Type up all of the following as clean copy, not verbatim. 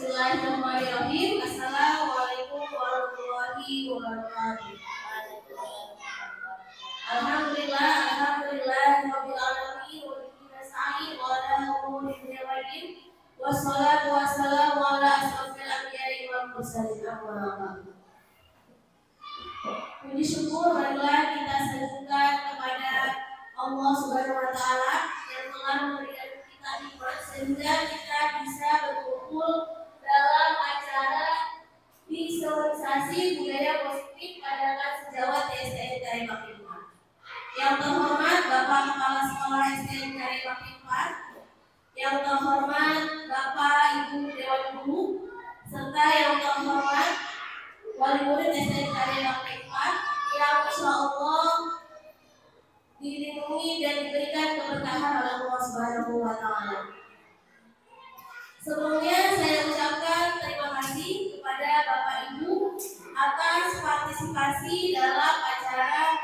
Bismillahirrahmanirrahim. Assalamualaikum warahmatullahi wabarakatuh. Alhamdulillah rabbil alamin wa bihi nasta'in wa ala umuri dunya wa din. Wassalatu wassalamu ala asrofil anbiya'i wal mursalin. Amma ba'du. Puji syukur marilah kita sanjungkan kepada Allah Subhanahu wa taala yang telah memberikan kita nikmat sehingga kita bisa berkumpul dalam acara visualisasi budaya positif Pandangan Sejawat SDN Karema 4. Yang terhormat Bapak Kepala Sekolah SDN Karema 4, yang terhormat Bapak Ibu Dewan Guru, serta yang terhormat Wali Murid SDN Karema 4 yang insya Allah dilindungi dan diberikan keberkahan oleh Allah Subhanahu wa taala. Sebelumnya saya ucapkan terima kasih kepada Bapak Ibu atas partisipasi dalam acara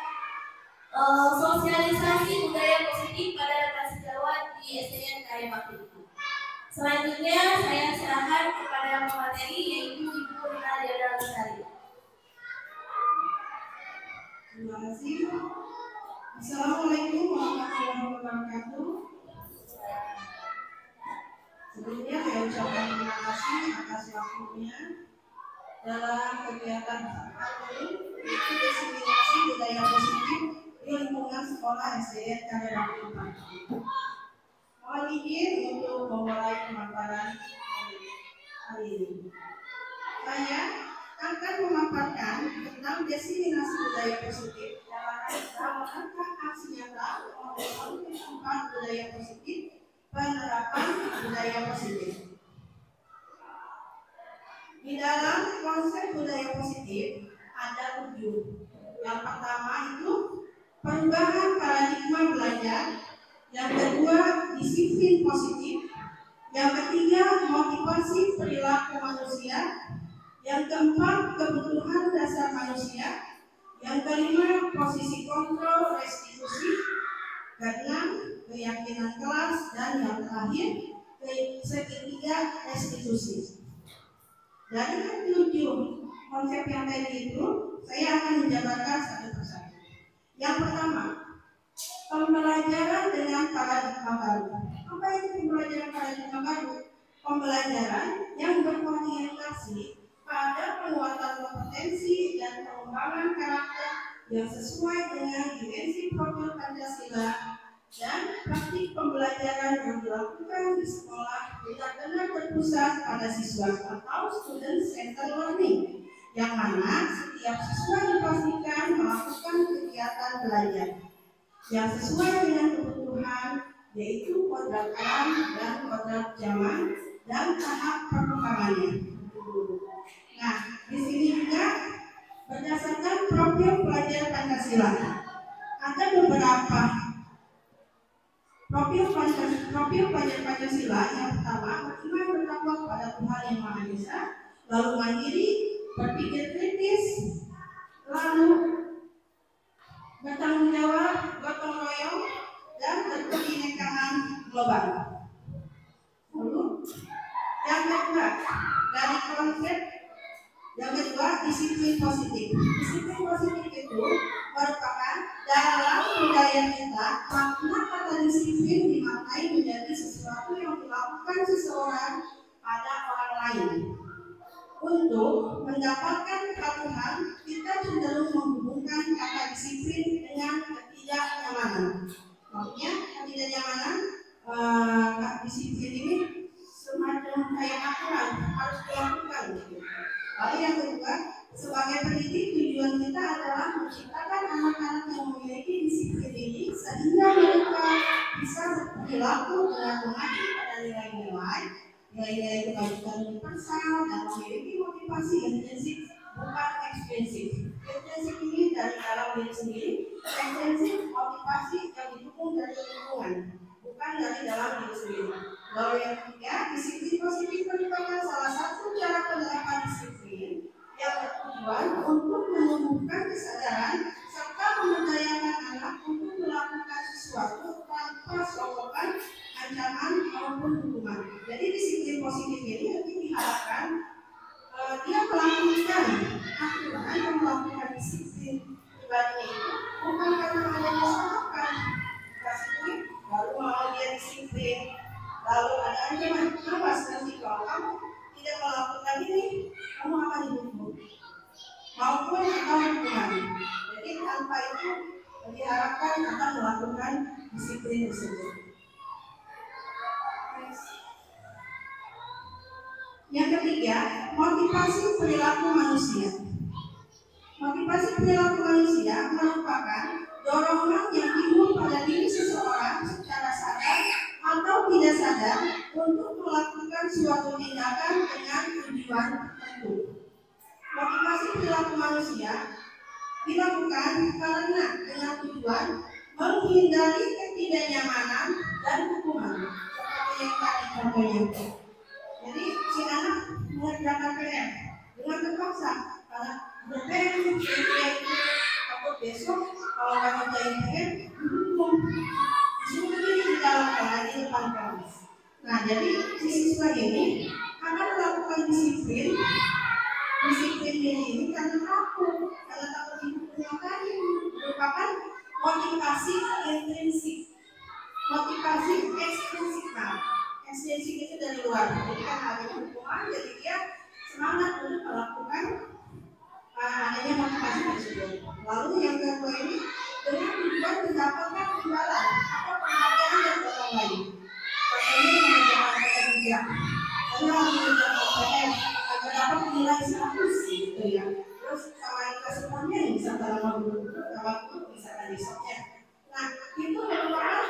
sosialisasi budaya positif pada sejawat di SDN Karema 4. Selanjutnya saya serahkan kepada pemateri yaitu Ibu Rina Diana Lestari. Terima kasih. Assalamualaikum warahmatullahi wabarakatuh. Sebelumnya saya ucapkan terima kasih atas waktunya dalam kegiatan hari ini, yaitu diseminasi budaya positif di lingkungan sekolah SDN Karema 4. Mohon izin untuk memulai pemaparan hari ini. Saya akan memaparkan tentang diseminasi budaya positif dalam rangka aksi nyata membangun budaya positif, penerapan budaya positif. Di dalam konsep budaya positif ada 7. Yang pertama itu perubahan paradigma belajar, yang kedua disiplin positif, yang ketiga motivasi perilaku manusia, yang keempat kebutuhan dasar manusia, yang kelima posisi kontrol restitusi, keenam keyakinan kelas, dan yang terakhir ketiga restitusi. Dari ke-7 konsep yang tadi itu saya akan menjabarkan satu persatu. Yang pertama, pembelajaran dengan paradigma baru. Apa itu pembelajaran paradigma baru? Pembelajaran yang berorientasi pada penguatan kompetensi dan pengembangan karakter yang sesuai dengan dimensi profil Pancasila, dan praktik pembelajaran yang dilakukan di sekolah benar-benar berpusat pada siswa atau student centered learning, yang mana setiap siswa dipastikan melakukan kegiatan belajar yang sesuai dengan kebutuhan, yaitu kodrat alam dan kodrat zaman dan tahap perkembangannya. Nah, di sini juga berdasarkan profil pelajar Pancasila ada beberapa profil pelajar Pancasila. Yang pertama, beriman bertakwa kepada Tuhan Yang Maha Esa, lalu mandiri, berpikir kritis, lalu bertanggung jawab, gotong royong, dan berkebinekaan global. Lalu yang kedua, dari konsep yang kedua, disiplin positif. Disiplin positif itu merupakan dalam budaya kita, makna kata disiplin dimaknai menjadi sesuatu yang dilakukan seseorang pada orang lain. Untuk mendapatkan kepatuhan, kita cenderung menghubungkan kata disiplin dengan ketidaknyamanan. Maksudnya ketidaknyamanan, disiplin ini semacam kayak aturan harus dilakukan. Lalu yang kedua, sebagai pendidik tujuan kita adalah menciptakan anak-anak yang memiliki disiplin ini sehingga mereka bisa berperilaku dengan mengacu pada nilai-nilai kebajikan universal dan memiliki motivasi intrinsik bukan ekstrinsik. Intrinsik ini dari dalam diri sendiri, ekstrinsik motivasi yang didukung dari lingkungan, bukan dari dalam diri sendiri. Lalu yang ketiga, disiplin positif merupakan salah satu cara penerapan disiplin yang bertujuan untuk menumbuhkan kesadaran serta memberdayakan anak untuk melakukan sesuatu tanpa sokongan, ancaman maupun hukuman. Jadi disiplin positif ini diharapkan maupun atau hukuman. Jadi tanpa itu diharapkan akan melakukan disiplin tersebut. Yang ketiga, motivasi perilaku manusia. Motivasi perilaku manusia merupakan dorongan yang timbul pada diri seseorang secara sadar atau tidak sadar untuk melakukan suatu tindakan dengan tujuan tertentu. Motivasi perilaku manusia dilakukan karena dengan tujuan menghindari ketidaknyamanan dan hukuman, seperti yang tadi contohnya. Jadi si anak mengerjakan PR dengan terpaksa karena PR itu takut besok kalau nggak ngerjain PR dihukum, disuruh berdiri di dalam kelas di depan kelas. Nah, jadi si siswa ini akan melakukan disiplin diri ini karena takut dihukum tadi, merupakan motivasi intrinsik. Motivasi ekstrinsik, ekstrinsik itu dari luar, jadi kan adanya hukuman, jadi dia semangat untuk melakukan adanya motivasi tersebut. Lalu yang kedua ini dengan tujuan mendapatkan imbalan atau penghargaan dari orang lain. Contohnya mengerjakan PR juga, karena mengerjakan PR agar dapat nilai 100 gitu ya. Terus sama dikasih uangnya bisa dalam guru bisa kan besoknya. Nah itu merupakan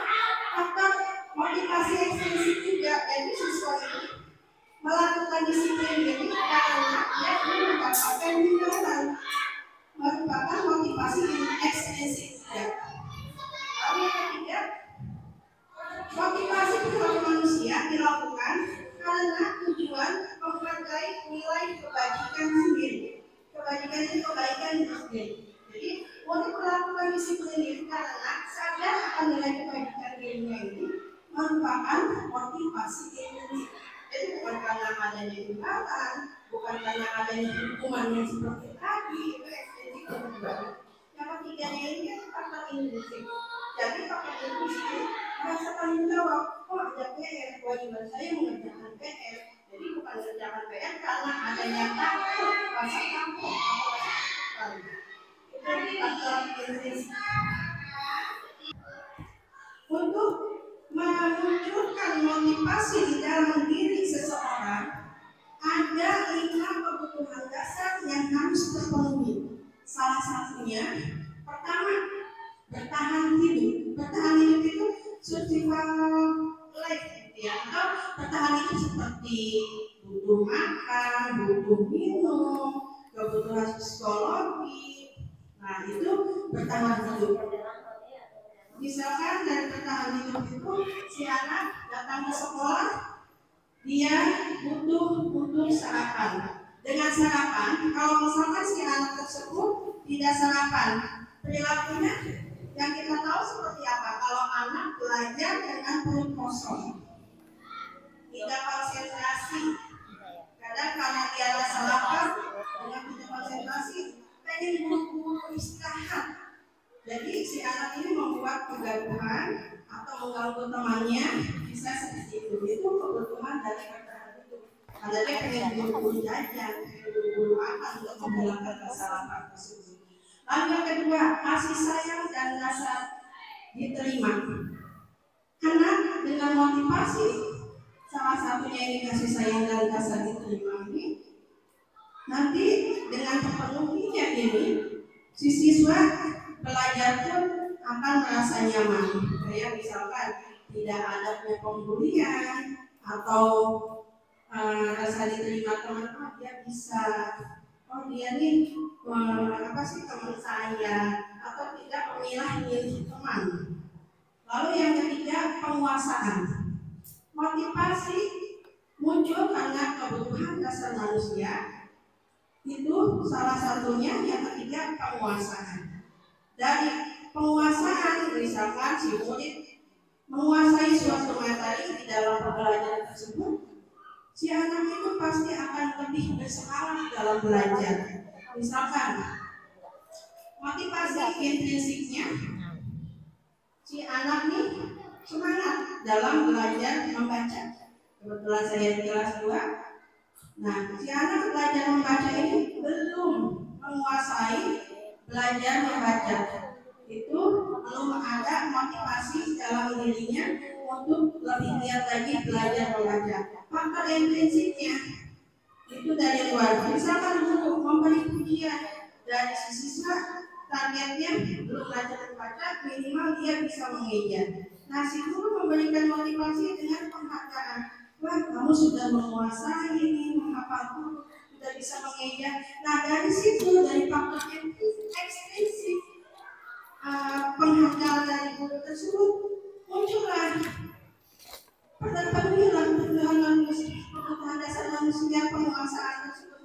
faktor motivasi ekstrinsik juga. Jadi siswa ini melakukan disiplin ini karena dia ingin mendapatkan imbalan, merupakan motivasi ekstrinsik juga. Lalu yang ketiga, motivasi perilaku manusia dilakukan karena tujuan menghargai nilai kebajikan sendiri. Kebajikan itu kebaikan itu sendiri. Jadi untuk melakukan disiplin ini karena sadar akan nilai kebajikan dirinya ini merupakan motivasi intrinsik. Jadi bukan karena adanya imbalan, bukan karena adanya hukuman yang seperti tadi, itu ekstrinsik dan kebaikan. Yang ketiganya ini kan faktor intrinsik. Jadi faktor intrinsik merasa tanggung jawab. Oh ada PR, kewajiban saya mengerjakan PR. Jadi bukan mengerjakan PR karena adanya takut, rasa takut atau rasa takut. Itu faktor intrinsik. Untuk memunculkan motivasi di dalam diri seseorang, ada 5 kebutuhan dasar yang harus terpenuhi. Salah satunya, pertama, bertahan hidup. Bertahan hidup itu survival life, ya. Atau bertahan hidup seperti butuh makan, butuh minum, kebutuhan psikologi. Nah itu bertahan hidup. Misalkan dari bertahan hidup itu si anak datang ke sekolah, dia butuh sarapan. Dengan sarapan, kalau misalkan si anak tersebut tidak sarapan, perilakunya yang kita tahu seperti apa? Kalau anak belajar dengan perut kosong, tidak konsentrasi, kadang karena dia rasa lapar, dengan tidak konsentrasi, pengen buru-buru istirahat. Jadi si anak ini membuat kegaduhan atau mengganggu temannya, bisa seperti itu. Itu kebutuhan dari bertahan hidup. Karena dia pengen buru-buru jajan, pengen buru-buru makan untuk menghilangkan rasa lapar tersebut. Lalu yang kedua, kasih sayang dan rasa diterima. Karena dengan motivasi salah satunya ini kasih sayang dan rasa diterima ini, nanti dengan terpenuhinya ini, si siswa belajar pun akan merasa nyaman. Kayak misalkan tidak ada pembulian atau rasa diterima teman-teman, dia bisa dia nih teman saya, atau tidak memilah-milih teman. Lalu yang ketiga, penguasaan. Motivasi muncul karena kebutuhan dasar manusia. Itu salah satunya. Yang ketiga, penguasaan. Dari penguasaan, misalkan si murid menguasai suatu materi di dalam pembelajaran tersebut, si anak itu pasti akan lebih bersemangat dalam belajar. Misalkan motivasi intrinsiknya, si anak nih semangat dalam belajar membaca. Kebetulan saya di kelas 2. Nah, si anak belajar membaca ini belum menguasai belajar membaca. Itu belum ada motivasi dalam dirinya untuk lebih giat lagi belajar membaca. Faktor intrinsipnya itu dari luar. Misalkan guru memberi pujian dari si siswa, targetnya belum belajar membaca, minimal dia bisa mengeja. Nah, si guru memberikan motivasi dengan penghargaan. Wah, kamu sudah menguasai ini, menghafal, sudah bisa mengeja. Nah, dari situ, dari faktor ekstrinsik, penghargaan dari guru tersebut, muncullah penerbangan kebutuhan dasar manusia, penguasaan tersebut.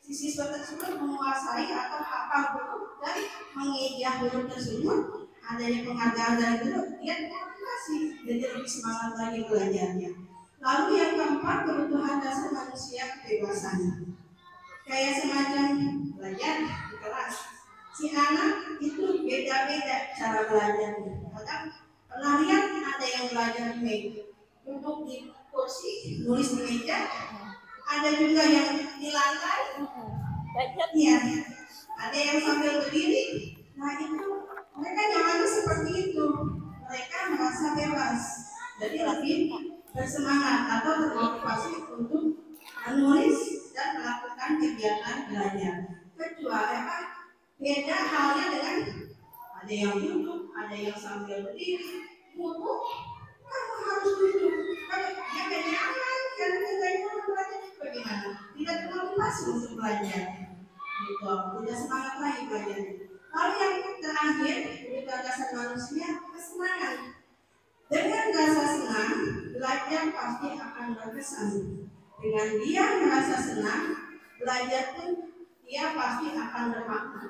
Si siswa tersebut menguasai atau hafal guru dan mengeja guru tersebut. Adanya penghargaan dari guru, dia motivasi, jadi lebih semangat lagi belajarnya. Lalu yang keempat, kebutuhan dasar manusia, kebebasan. Kayak semacam belajar di kelas. Si anak itu beda-beda cara belajarnya. Kadang pernah lihat ada yang belajar di meja, duduk di kursi, nulis di meja. Ada juga yang di lantai. Iya. Ada yang sambil berdiri. Nah, itu mereka nyamannya seperti itu. Mereka merasa bebas, jadi lebih bersemangat atau termotivasi untuk menulis dan melakukan kegiatan belajar. Kecuali apa? Beda halnya dengan ada yang duduk, ada yang sambil berdiri. Guru, kamu harus duduk. Kalau dia gak nyaman, karena tidak nyaman belajar, bagaimana? Tidak termotivasi untuk belajar. Gitu, tidak semangat lagi belajar. Lalu yang terakhir, kebutuhan dasar manusia, kesenangan. Dengan rasa senang, belajar pasti akan berkesan. Dengan dia merasa senang, belajar pun dia pasti akan bermakna.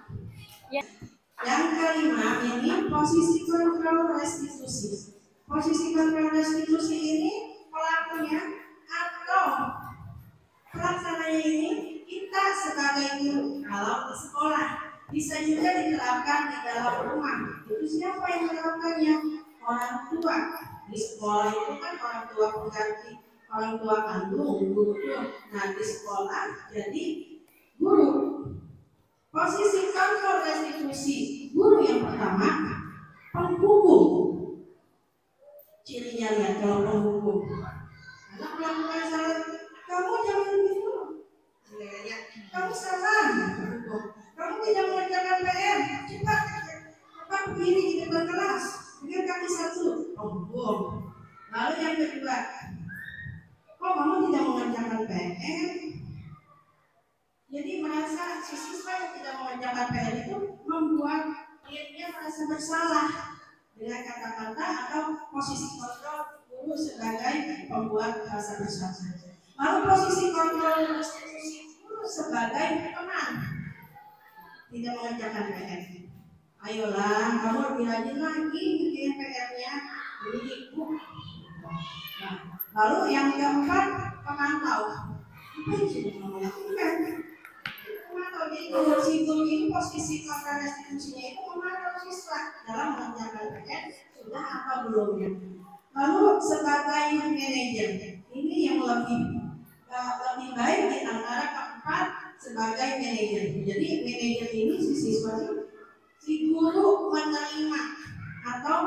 Yang kelima ini posisi kontrol restitusi. Posisi kontrol restitusi ini pelakunya atau pelaksananya ini kita sebagai guru. Kalau di sekolah bisa juga diterapkan di dalam rumah. Itu siapa yang menerapkannya? Orang tua. Di sekolah itu kan orang tua pengganti orang tua kandung, guru. Nah, di sekolah jadi guru. Posisi kontrol restitusi guru yang pertama, penghukum. Cirinya lihat kalau penghukum. Anak melakukan salah, kamu jangan begitu. Kamu salah. Kamu tidak mengerjakan PR. Cepat berdiri di depan kelas. Dengan kaki satu. Penghukum. Lalu yang kedua, kok kamu tidak mengerjakan PR? Jadi merasa si siswa yang tidak mengerjakan PR itu membuat dia merasa bersalah dengan kata-kata atau posisi kontrol guru sebagai pembuat rasa bersalah. Lalu posisi kontrol restitusi guru sebagai teman tidak mengerjakan PR. Ayolah, kamu lebih rajin lagi bikin PR-nya, beli ibu. Nah, lalu yang keempat, pemantau. Apa yang sudah kamu lakukan? Memantau. Jadi guru ini posisi kontrol restitusinya itu memantau siswa dalam mengerjakan PR sudah atau belumnya. Lalu sebagai manajer, ini yang lebih baik di antara keempat sebagai manajer. Jadi manajer ini si siswa si guru menerima atau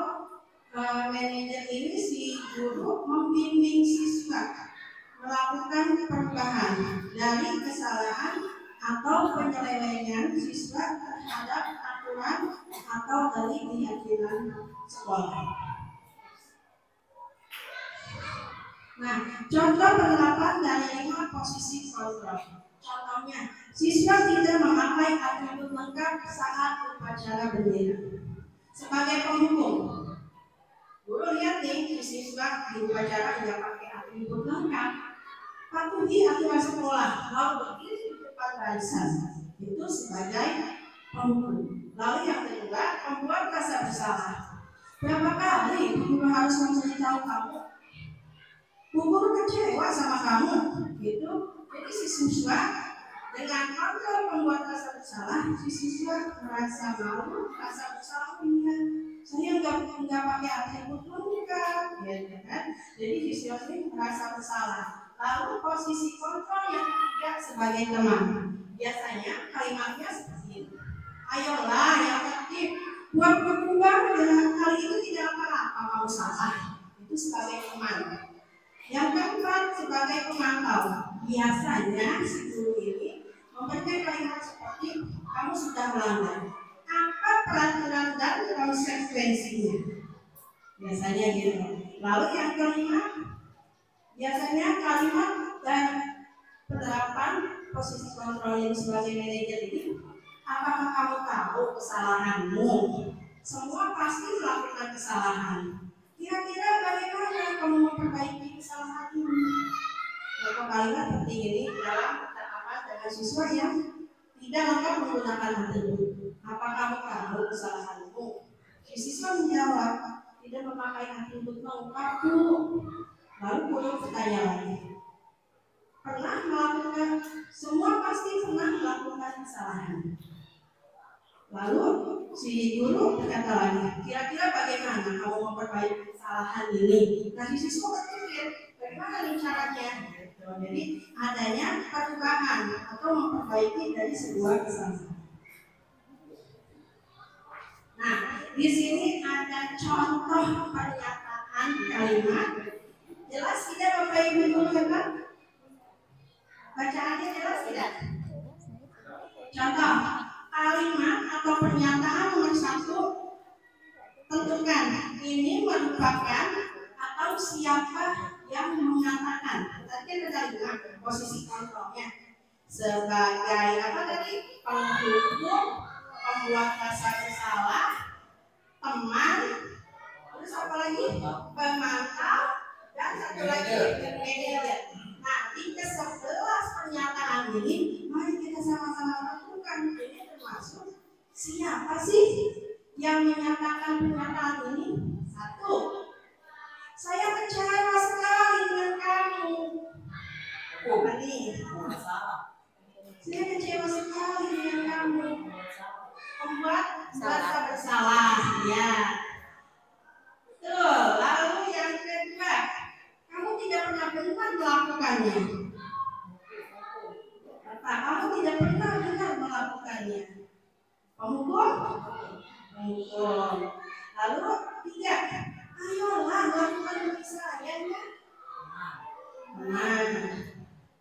manajer ini si guru membimbing siswa melakukan perubahan dari kesalahan atau penyelewengan siswa terhadap aturan atau dari keyakinan sekolah. Nah, contoh penerapan dari 5 posisi kontrol. Contohnya, siswa tidak memakai atribut lengkap saat upacara bendera. Sebagai penghukum, guru lihat nih siswa di upacara tidak pakai atribut lengkap, patuhi aturan sekolah, lalu berdiri di depan barisan. Itu sebagai penghukum. Lalu yang kedua, membuat rasa bersalah. Berapa kali guru harus memberitahu kamu? Guru kecewa sama kamu, gitu. Jadi si siswa dengan kontrol membuat rasa bersalah, si siswa merasa malu, rasa bersalah punya. Saya nggak pakai atribut lengkap, ya kan? Jadi siswa ini merasa bersalah. Lalu posisi kontrol yang ketiga sebagai teman. Biasanya kalimatnya seperti ini. Ayolah yang tertib, buat berubah dengan kali itu tidak apa-apa kamu salah. Itu sebagai teman. Yang keempat sebagai pemantau. Biasanya si guru ini memberikan kalimat seperti kamu sudah melanggar. Apa peraturan dan konsekuensinya? Biasanya gitu. Lalu yang kelima, biasanya kalimat dan penerapan posisi kontrol ini sebagai manajer ini. Apakah kamu tahu kesalahanmu? Semua pasti melakukan kesalahan. Kira-kira bagaimana kamu memperbaiki kesalahan ini? Maka kalimat penting ini dalam percakapan dengan siswa yang tidak lengkap menggunakan atribut. Apa kamu tahu kesalahanmu? Si siswa menjawab, tidak memakai atribut lengkap, Bu. Lalu guru bertanya lagi, pernah melakukan? Semua pasti pernah melakukan kesalahan. Lalu si guru berkata lagi, kira-kira bagaimana kamu memperbaiki kesalahan ini? Nah, si siswa berpikir, bagaimana nih caranya? Jadi adanya perubahan atau memperbaiki dari sebuah kesalahan. Nah, di sini ada contoh pernyataan kalimat. Jelas tidak Bapak Ibu Guru kan? Bacaannya jelas tidak? Contoh kalimat atau pernyataan nomor 1, tentukan ini merupakan atau siapa yang mengatakan. Tadi ada kalimat posisi kontrolnya sebagai apa tadi? Pendukung, pembuat rasa bersalah, teman, terus apa lagi? Pemantau, dan satu lagi manajer. Nah, di ke-11 pernyataan ini, mari kita sama-sama lakukan. Ini termasuk siapa sih yang menyatakan pernyataan ini? 1, saya kecewa sekali dengan kamu. Tadi, saya kecewa sekali dengan kamu. Membuat merasa bersalah, ya. Tuh, lalu yang kedua, kamu tidak pernah benar melakukannya. Kamu tidak pernah benar melakukannya. Pemukul. Lalu 3, ayolah lakukan demi saya ya. Nah,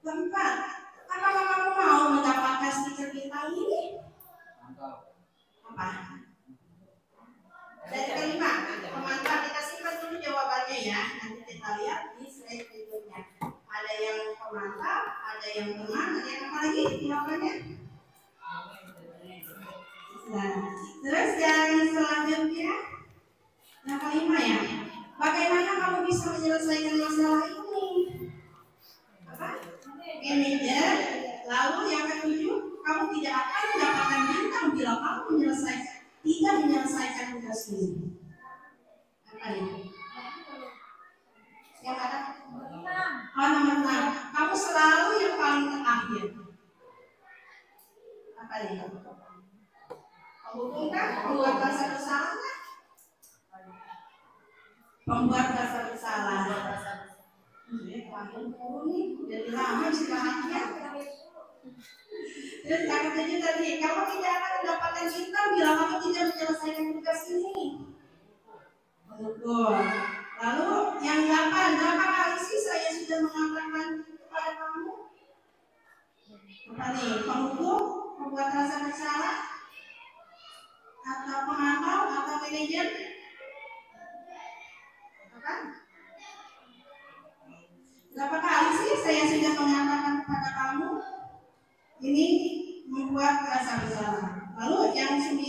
4, apakah kamu mau mendapatkan stiker bintang ini? Apa? Dari kelima, pemantau kita simpan dulu jawabannya ya. Nanti kita lihat di slide berikutnya. Ada yang pemantau, ada yang teman, ada yang apa lagi jawabannya? Nah, terus yang selanjutnya, yang kelima ya. Bagaimana kamu bisa menyelesaikan masalah ini? Apa? Manajer. Lalu yang ke-7, kamu tidak akan mendapatkan bintang bila kamu tidak menyelesaikan tugas ini. Apa ya? Yang ada? Oh, nomor 6. Kamu selalu yang paling terakhir. Apa ya? Menghubungkan, membuat rasa bersalah kan? Membuat rasa bersalah. Jadi lama istirahatnya. Terus yang ke-7 tadi, kamu tidak akan mendapatkan bintang bila kamu tidak menyelesaikan tugas ini. Betul. Lalu yang 8, berapa kali sih saya sudah mengatakan kepada kamu? Apa nih? Penghukum, membuat rasa bersalah, atau pemantau, atau manajer? Apa? Berapa kali sih saya sudah mengatakan kepada kamu? Ini membuat rasa bersalah. Lalu yang 9,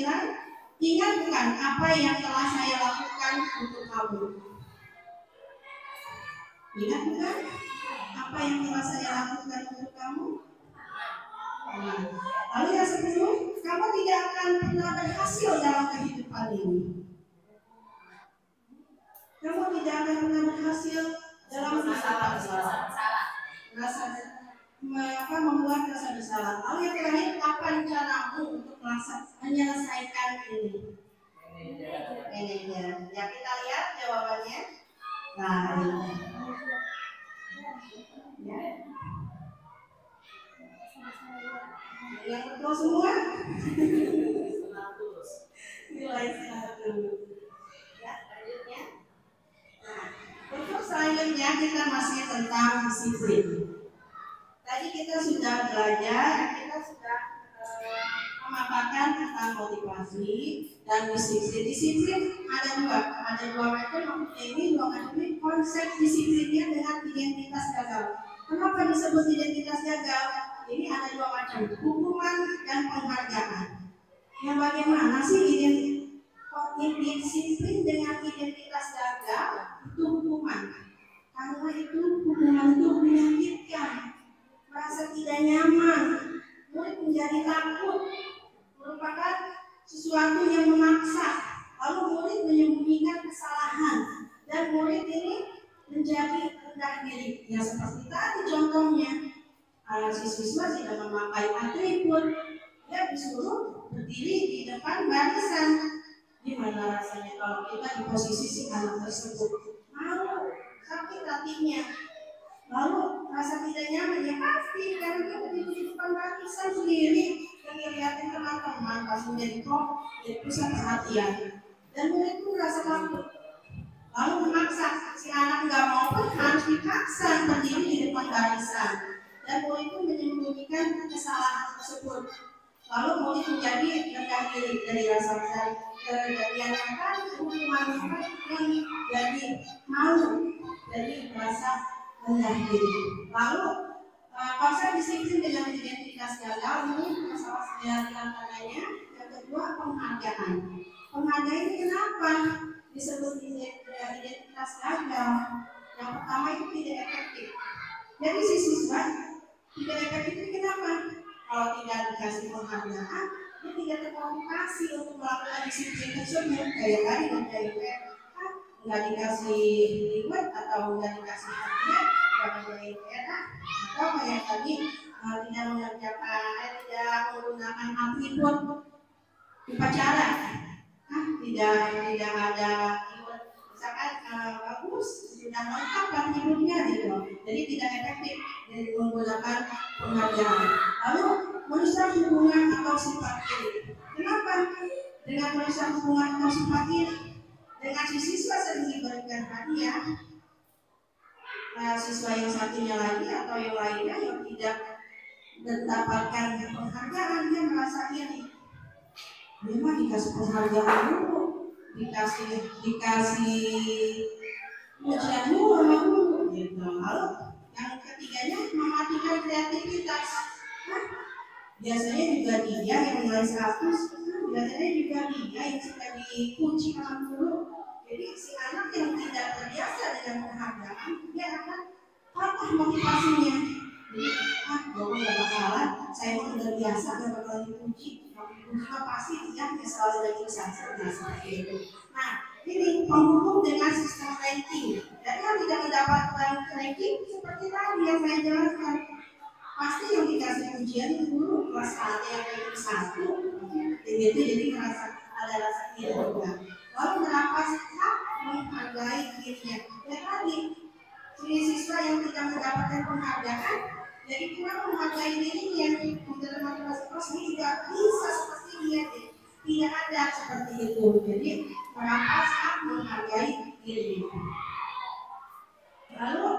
ingat bukan apa yang telah saya lakukan untuk kamu? Ingat bukan apa yang telah saya lakukan untuk kamu? Nah, lalu yang 10, kamu tidak akan pernah berhasil dalam kehidupan ini. Kamu tidak akan pernah berhasil dalam membuat rasa bersalah. Lalu yang terakhir, apa caramu untuk menyelesaikan ini? Manajer. Ya, kita lihat jawabannya. Nah, ini. Ya. Yang betul semua? Nilai 100. Ya, lanjutnya. Nah, untuk selanjutnya kita masih tentang disiplin. Tadi kita sudah belajar, kita sudah memaparkan tentang motivasi dan disiplin. Disiplin ada dua macam. Ini dua macam ini konsep disiplinnya dengan identitas gagal. Kenapa disebut identitas gagal? Ini ada dua macam, hukuman dan penghargaan. Yang bagaimana sih disiplin dengan identitas gagal itu hukuman? Karena itu hukuman itu menyakitkan, merasa tidak nyaman, murid menjadi takut, merupakan sesuatu yang memaksa, lalu murid menyembunyikan kesalahan dan murid ini menjadi rendah diri. Ya seperti tadi contohnya, si siswa tidak memakai atribut, dia disuruh berdiri di depan barisan. Gimana rasanya kalau kita di posisi si anak tersebut? Malu, sakit hatinya, lalu rasa tidak nyaman, ya pasti karena dia berdiri di depan barisan sendiri dan dilihatin teman-teman, pas menjadi pusat perhatian, dan murid pun merasa takut. Lalu memaksa, si anak nggak mau pun harus dipaksa berdiri di depan barisan, dan murid pun menyembunyikan kesalahan tersebut. Lalu murid menjadi rendah diri dari rasa kejadian hukuman yang jadi malu dari rasa rendah diri. Lalu konsep disiplin dengan identitas gagal ini masalah di antaranya. Yang kedua, penghargaan. Penghargaan ini kenapa disebut identitas gagal? Yang pertama itu tidak efektif. Jadi si siswa tidak efektif itu kenapa? Kalau tidak dikasih penghargaan, dia tidak termotivasi untuk melakukan disiplin tersebut. Kayak tadi nggak dikasih reward atau nggak dikasih hadiah, nggak menjadi enak, atau kayak tadi tidak mengerjakan, tidak menggunakan atribut upacara, tidak ada reward. Misalkan bagus, sudah lengkap atributnya gitu, jadi tidak efektif dari menggunakan penghargaan. Lalu merusak hubungan atau sifat iri. Kenapa? Dengan merusak hubungan atau sifat iri, dengan si siswa sering diberikan hadiah, siswa yang satunya lagi atau yang lainnya yang tidak mendapatkan penghargaan, dia merasa iri. Dia mah dikasih penghargaan dulu, dikasih ujian dulu sama guru gitu. Lalu yang ketiganya mematikan kreativitas. Biasanya juga dia yang nilai 100, biasanya juga dia yang suka dipuji sama guru. Jadi si anak yang tidak terbiasa dengan penghargaan, dia akan patah motivasinya. Jadi guru gak bakalan, saya mau udah biasa gak bakalan dipuji. Kalau dipuji mah pasti dia selalu lagi seperti itu. Nah, ini penghubung dengan sistem ranking. Dan yang tidak mendapatkan ranking seperti tadi yang saya jelaskan, pasti yang dikasih ujian itu guru kelas 1 yang ranking 1 begitu, jadi merasa ada rasa iri juga. Lalu berapa sikap menghargai dirinya? Ya tadi, siswa yang tidak mendapatkan penghargaan, jadi kurang menghargai dirinya, menerima motivasi ini tidak bisa seperti dia, tidak ada seperti itu. Jadi berapa sikap menghargai dirinya. Lalu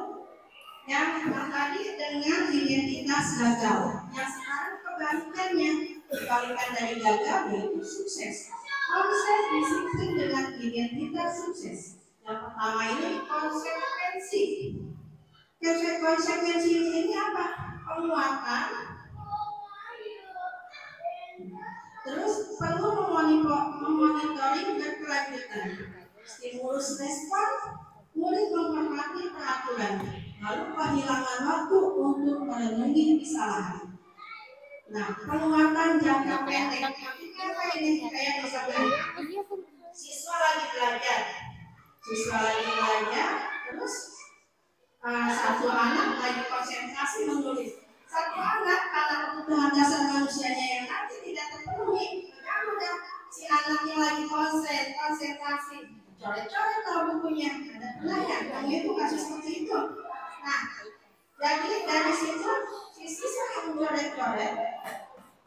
yang tadi dengan identitas gagal, yang sekarang kebalikannya, kebalikan dari gagal yaitu sukses. Konsep disiplin dengan identitas sukses. Yang pertama ini konsekuensi. Konsekuensi ini apa? Penguatan. Terus perlu memonitoring berkelanjutan. Stimulus respon, murid menghormati peraturan. Lalu kehilangan waktu untuk merenungi kesalahan. Nah, penguatan jangka pendek. Apa ini? Kayak misalkan siswa lagi belajar, terus satu anak lagi konsentrasi menulis. Satu anak karena kebutuhan dasar manusianya yang nanti tidak terpenuhi, kan udah si anaknya lagi konsentrasi, coret-coret kalau bukunya. Ada pernah ya, kamu itu kasus seperti itu. Nah, jadi dari situ si siswa yang mencoret-coret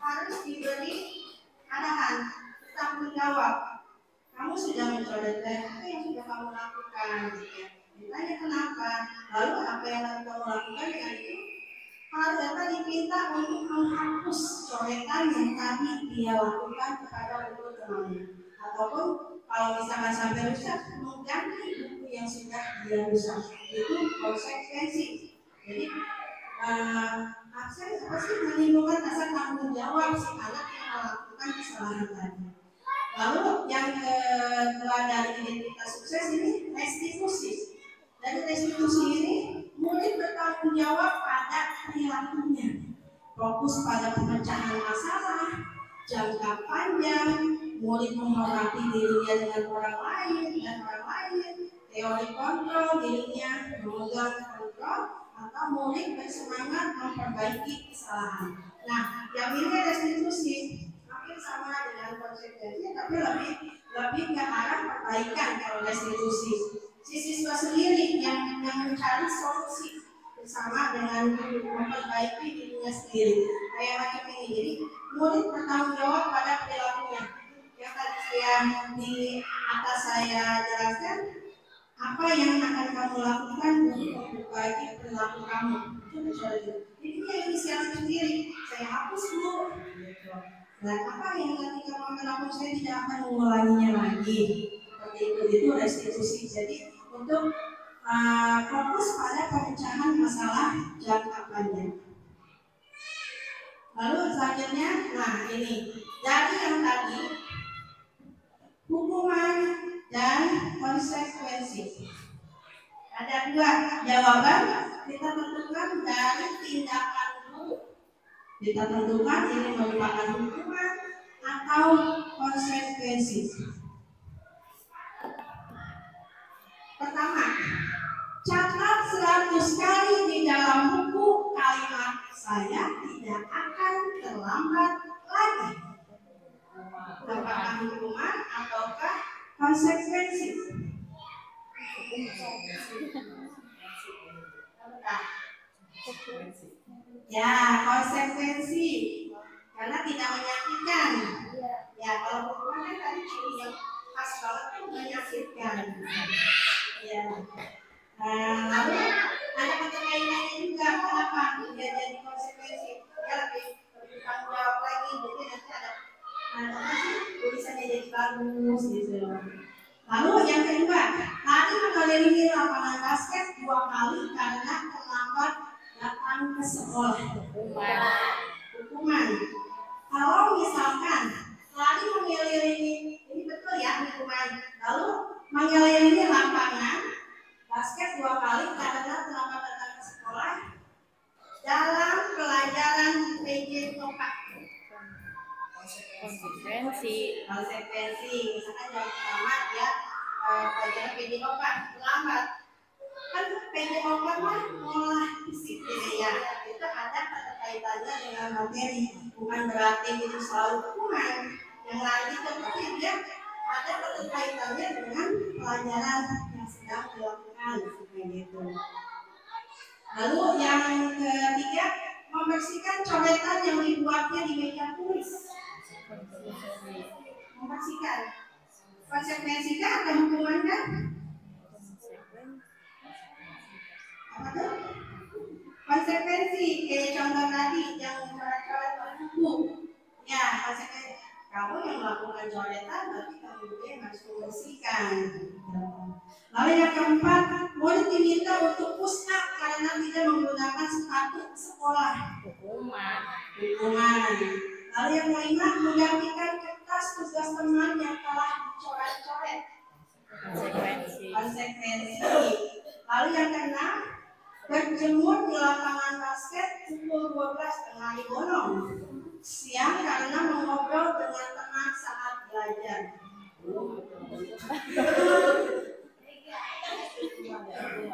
harus diberi arahan, bertanggung jawab. Kamu sudah mencoret apa yang sudah kamu lakukan? Ditanya kenapa? Lalu apa yang kamu lakukan dengan itu? Harus dapat diminta untuk menghapus coretan yang tadi dia lakukan kepada buku temannya. Ataupun kalau misalkan sampai rusak, mengganti buku yang sudah dia rusak. Itu konsekuensi. Jadi aksen pasti menimbulkan rasa tanggung jawab si anak yang melakukan kesalahan tadi. Lalu yang kedua dari identitas sukses ini restitusi. Dari restitusi ini murid bertanggung jawab pada perilakunya, fokus pada pemecahan masalah jangka panjang, murid menghormati dirinya dengan orang lain dan orang lain, teori kontrol dirinya memegang kontrol, atau murid bersemangat memperbaiki kesalahan. Nah, yang ini restitusi hampir sama dengan konsekuensinya, tapi lebih ke arah perbaikan kalau restitusi. Si siswa sendiri yang mencari solusi bersama dengan memperbaiki dirinya sendiri. Kayak macam ini. Jadi murid bertanggung jawab pada perilakunya. Yang tadi di atas saya jelaskan, apa yang akan kamu lakukan untuk memperbaiki perilaku kamu. Jadi dia inisiatif sendiri. Saya hapus dulu. Dan apa yang nanti kamu akan lakukan, saya tidak akan mengulanginya lagi. Seperti itu restitusi. Jadi untuk fokus pada pemecahan masalah jangka panjang. Lalu selanjutnya, nah ini dari yang tadi hukuman dan konsekuensi. Ada dua jawaban, kita tentukan dari tindakan dulu. Kita tentukan ini merupakan hukuman atau konsekuensi. Pertama, catat 100 kali di dalam buku kalimat saya tidak akan terlambat lagi. Apakah hukuman ataukah konsekuensi? Ya, konsekuensi karena tidak menyakitkan. Ya, kalau hukuman kan tadi ciri yang khas banget itu menyakitkan. Ya. Lalu ada keterkaitannya juga kenapa dia jadi konsekuensi? Ya lebih bertanggung jawab lagi, jadi nanti ada apa sih tulisannya jadi bagus gitu. Lalu yang kedua, tadi mengelilingi lapangan basket 2 kali karena terlambat datang ke sekolah. Hukuman. Kalau misalkan tadi mengelilingi, ini betul ya hukuman. Lalu mengelilingi lapangan basket 2 kali karena terlambat datang ke sekolah dalam pelajaran PJ Topak. Konsekuensi. Misalkan yang pertama ya pelajaran PJ Topak terlambat. Kan PJ Topak mah ngolah fisik ya. Itu ada kaitannya dengan materi. Bukan berarti itu selalu hukuman. Yang lain tapi dia ada kaitannya dengan pelajaran yang sedang dilakukan seperti itu. Lalu yang ketiga, membersihkan coretan yang dibuatnya di meja tulis. Membersihkan. Konsekuensi kah atau hukuman kah? Apa tuh? Konsekuensi kayak contoh tadi yang coret-coret buku. Ya, konsekuensi. Kamu yang melakukan coretan, tapi kamu juga yang harus membersihkan. Lalu yang keempat, murid diminta untuk push up karena tidak menggunakan sepatu sekolah. Hukuman. Lalu yang kelima, menggantikan kertas tugas teman yang telah dicoret-coret. Konsekuensi. Lalu yang keenam, berjemur di lapangan basket pukul 12 tengah bolong siang karena mengobrol dengan teman saat belajar.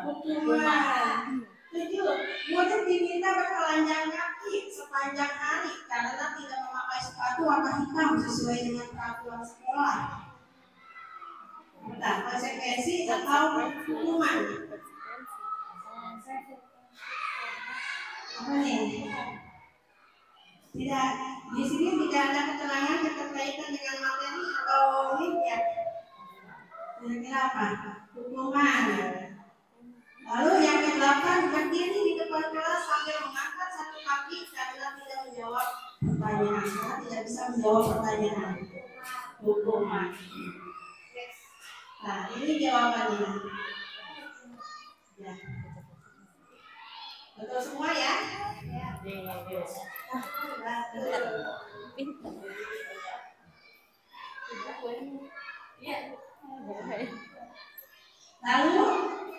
Hukuman. 7. Murid diminta bertelanjang kaki sepanjang hari karena tidak memakai sepatu warna hitam sesuai dengan peraturan sekolah. Nah, konsekuensi atau hukuman? Apa nih? Tidak, di sini tidak ada keterangan berkaitan dengan materi atau unit ya. Kira-kira apa? Hukuman. Lalu yang ke-8, berdiri di depan kelas sambil mengangkat satu kaki karena tidak menjawab pertanyaan. Karena tidak bisa menjawab pertanyaan. Hukuman. Nah, ini jawabannya. Ya. Betul semua ya? Ya. Lalu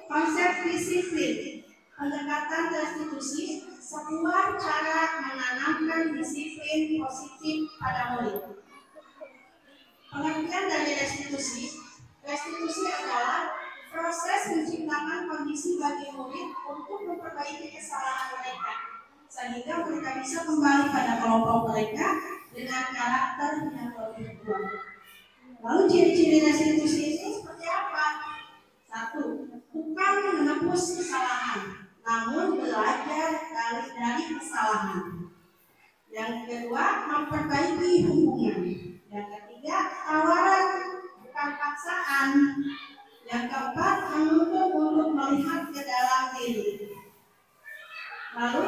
konsep disiplin, pendekatan restitusi, sebuah cara menanamkan disiplin positif pada murid. Pengertian dari restitusi adalah proses menciptakan kondisi bagi murid untuk memperbaiki kesalahan mereka, sehingga mereka bisa kembali pada kelompok mereka dengan karakter yang lebih kuat. Lalu ciri-ciri restitusi ini seperti apa? 1. Bukan menebus kesalahan, namun belajar dari kesalahan. Yang kedua, memperbaiki hubungan. Yang ketiga, tawaran bukan paksaan. Yang keempat, menuntut untuk melihat ke dalam diri. Lalu,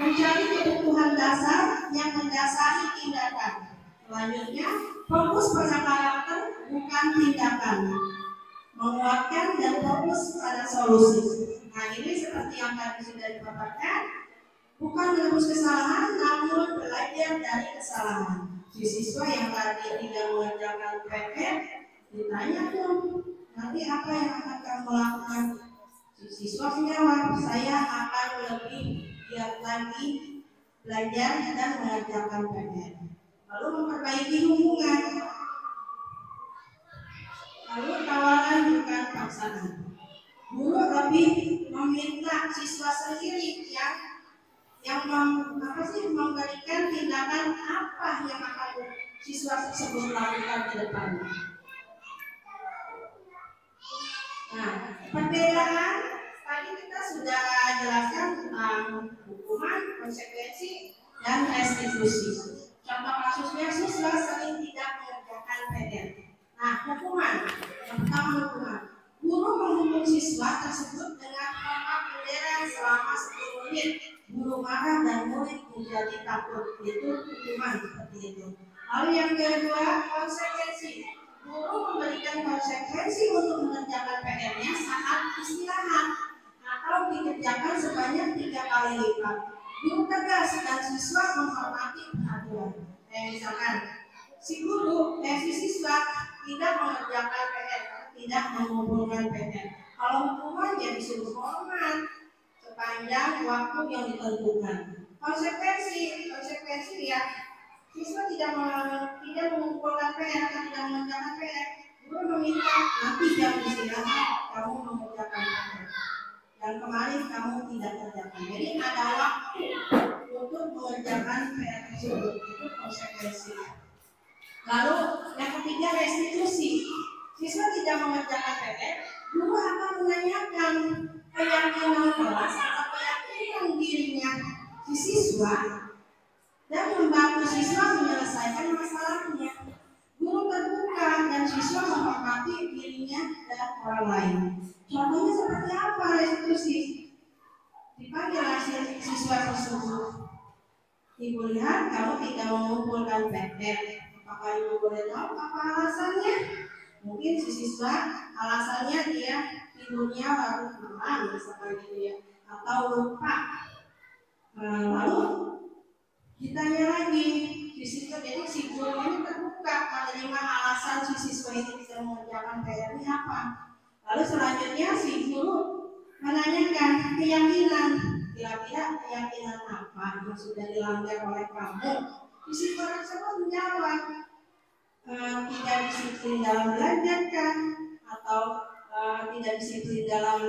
mencari kebutuhan dasar yang mendasari tindakan. Selanjutnya, fokus pada karakter bukan tindakan. Menguatkan dan fokus pada solusi. Nah, ini seperti yang tadi sudah dipaparkan, bukan menebus kesalahan, namun belajar dari kesalahan. Si siswa yang tadi tidak mengerjakan PR ditanya tuh, nanti apa yang akan kamu lakukan? Si siswa menjawab, saya akan lebih giat lagi belajar dan mengerjakan PR. Lalu memperbaiki hubungan. Lalu tawaran bukan paksaan. Guru lebih meminta siswa sendiri yang memberikan tindakan apa yang akan siswa tersebut lakukan ke depannya. Nah, perbedaan tadi kita sudah jelaskan tentang hukuman, konsekuensi, dan restitusi. Contoh kasusnya siswa sering tidak mengerjakan PR. Nah, hukuman. Yang pertama hukuman. Guru menghukum siswa tersebut dengan mengangkat bendera selama 10 menit. Guru marah dan murid menjadi takut. Itu hukuman seperti itu. Lalu yang kedua, konsekuensi. Guru memberikan konsekuensi untuk mengerjakan PR-nya saat istirahat atau dikerjakan sebanyak 3 kali lipat. Guru tegas dan siswa menghormati peraturan. Misalkan si siswa tidak mengerjakan PR, tidak mengumpulkan PR. Kalau hukuman ya disuruh hormat sepanjang waktu yang ditentukan. Konsekuensi ya, siswa tidak mengumpulkan PR atau tidak mengerjakan PR, guru meminta nanti jam istirahat kamu mengerjakan PR. Dan kemarin kamu tidak kerjakan. Jadi ada waktu untuk mengerjakan PR tersebut. Itu konsekuensi. Lalu yang ketiga, restitusi. Siswa tidak mengerjakan PR, guru akan menanyakan keyakinan kelas atau keyakinan dirinya si siswa dan membantu siswa menyelesaikan masalahnya. Guru terbuka dan siswa menghormati dirinya dan orang lain. Contohnya seperti apa restitusi? Dipanggil siswa tersebut. Ibu lihat kamu tidak mengumpulkan PR. Apakah ibu boleh tahu apa alasannya? Mungkin si siswa alasannya dia tidurnya larut malam misalkan gitu ya, atau lupa. Lalu ditanya lagi si siswa, jadi si guru ini terbuka menerima alasan si siswa ini tidak mengerjakan PR-nya apa. Lalu selanjutnya si guru menanyakan keyakinan, kira-kira keyakinan apa yang sudah dilanggar oleh kamu. Si siswa tersebut menjawab, tidak disiplin dalam belajar kan, atau tidak disiplin dalam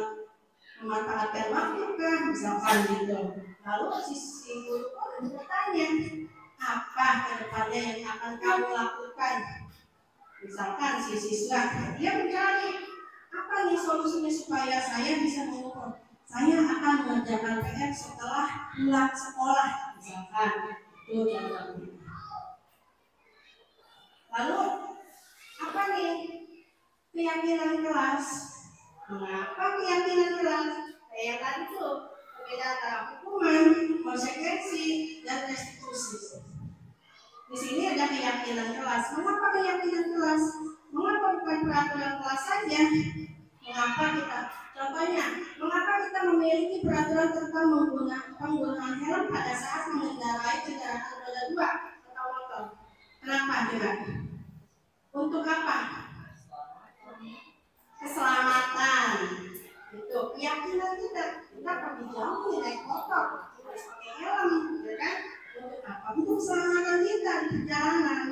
memanfaatkan waktu kan, misalkan gitu. Lalu si guru bertanya, apa kedepannya yang akan kamu lakukan? Misalkan si siswa dia mencari apa nih solusinya supaya saya bisa mengukur. Saya akan mengerjakan PR setelah pulang sekolah, misalkan. Itu contohnya. Lalu apa nih keyakinan kelas? Mengapa keyakinan kelas? Kayak tadi tuh berbeda antara hukuman, konsekuensi, dan restitusi. Di sini ada keyakinan kelas. Mengapa keyakinan kelas? Mengapa bukan peraturan kelas saja? Mengapa kita? Contohnya, mengapa kita memiliki peraturan tentang penggunaan helm pada saat mengendarai kendaraan roda 2 atau motor? Kenapa juga? Untuk apa? Keselamatan. Itu keyakinan kita. Kita pergi jauh naik motor, harus pakai helm, ya kan? Untuk apa? Untuk keselamatan kita di perjalanan.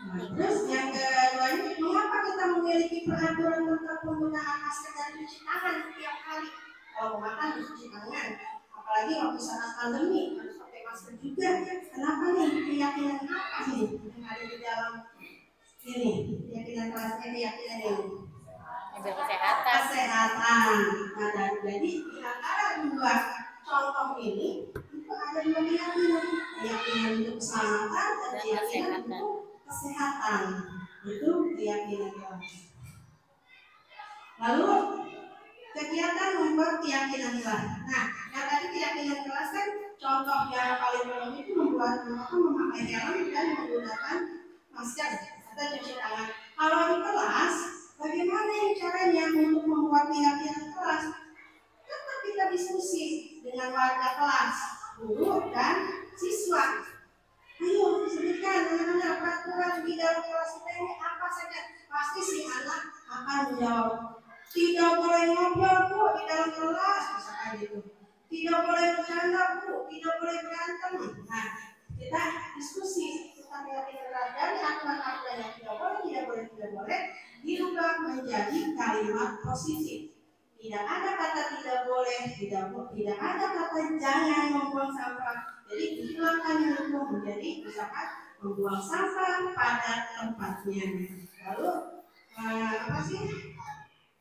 Nah, terus yang keduanya, mengapa kita memiliki peraturan tentang penggunaan masker dan cuci tangan setiap hari? Kalau makan harus cuci tangan, apalagi waktu saat pandemi harus pakai masker juga. Kenapa nih? Keyakinan apa sih yang ada di dalam ini? Keyakinan kelasnya keyakinan ini. Kesehatan. Ada jadi di antara dua contoh ini itu ada dua keyakinan untuk keselamatan dan keyakinan untuk kesehatan. Itu keyakinan kelas. Lalu kegiatan membuat keyakinan kelas. Nah, yang tadi keyakinan kelas kan contoh yang paling umum itu membuat memakai helm dan menggunakan masker atau cuci tangan. Kalau di kelas, bagaimana caranya untuk membuat keyakinan kelas? Tetap kita diskusi dengan warga kelas, guru dan siswa. Ayo sebutkan anak-anak peraturan di dalam kelas kita ini apa saja. Pasti si anak akan menjawab. Tidak boleh ngobrol Bu di dalam kelas, misalkan gitu. Tidak boleh bercanda Bu, tidak boleh berantem. Nah, kita diskusi tentang keyakinan kelas dari aturan-aturan yang tidak boleh dirubah menjadi kalimat positif. Tidak ada kata tidak boleh, tidak ada kata jangan membuang sampah. Jadi dihilangkan itu menjadi misalkan membuang sampah pada tempatnya. Lalu apa sih?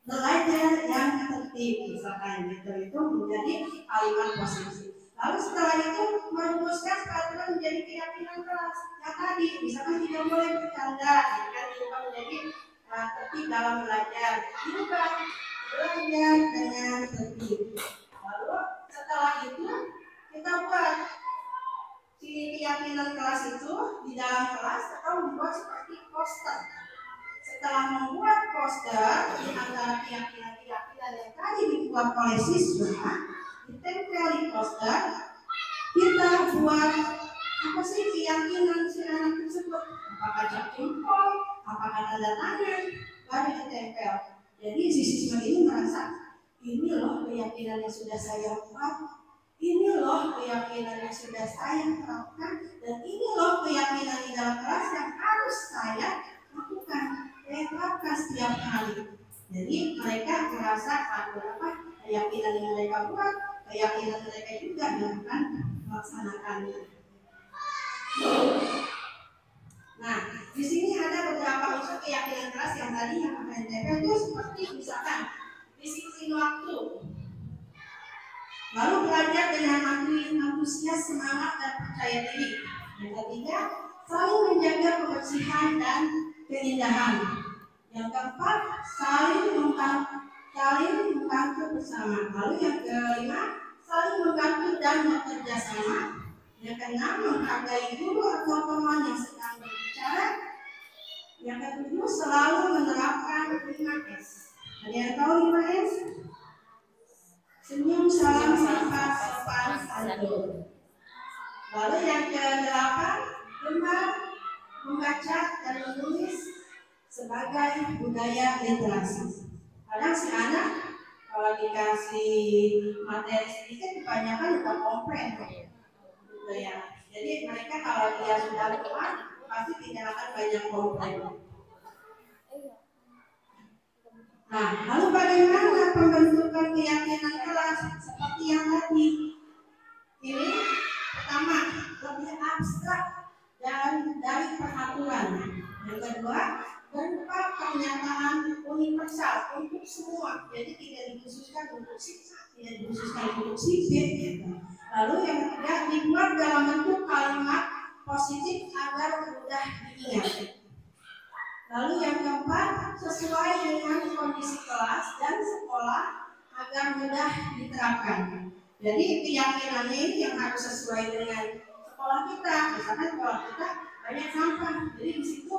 Belajar yang tertib misalkan gitu itu menjadi kalimat positif. Lalu setelah itu merumuskan peraturan menjadi keyakinan kelas. Yang tadi misalkan tidak boleh bercanda, kan diubah menjadi tertib dalam belajar. Diubah belajar dengan tertib. Lalu setelah itu kita buat keyakinan kelas itu di dalam kelas atau membuat seperti poster. Setelah membuat poster di antara keyakinan yang tadi dibuat oleh siswa, ditempel di poster, kita buat apa sih keyakinan si anak tersebut? Apakah cap jempol, apakah tanda tangan, baru ditempel. Jadi si siswa ini merasa ini loh keyakinan yang sudah saya buat. Ini loh keyakinan yang sudah saya terapkan dan ini loh keyakinan di dalam kelas yang harus saya lakukan, saya terapkan setiap hari. Jadi mereka merasa apa keyakinan yang mereka buat, keyakinan mereka juga yang akan melaksanakannya. Nah, di sini ada beberapa unsur keyakinan kelas yang tadi yang akan ditempel itu seperti misalkan disiplin waktu. Lalu belajar dengan antusias, semangat, dan percaya diri. Yang ketiga, saling menjaga kebersihan dan keindahan. Yang keempat, saling membantu bersama. Lalu yang kelima, saling membantu dan bekerja sama. Yang keenam, menghargai guru atau teman yang sedang berbicara. Yang ketujuh, selalu menerapkan 5S. Ada yang tahu 5S? Senyum, salam, sapa, sopan, santun. Lalu yang ke-8, gemar membaca dan menulis sebagai budaya literasi. Kadang si anak kalau dikasih materi sedikit kebanyakan udah komplain gitu ya. Jadi mereka kalau dia sudah kuat pasti tidak akan banyak komplain. Nah, lalu bagaimana pembentukan keyakinan kelas seperti yang tadi? Ini pertama, lebih abstrak dan dari peraturan. Yang kedua, berupa pernyataan universal untuk semua. Jadi tidak dikhususkan untuk si A, tidak dikhususkan untuk si B. Gitu. Lalu yang ketiga, dibuat dalam bentuk kalimat positif agar mudah diingat. Lalu yang keempat, sesuai dengan kondisi kelas dan sekolah agar mudah diterapkan. Jadi keyakinannya ini yang harus sesuai dengan sekolah kita. Misalkan sekolah kita banyak sampah, jadi di situ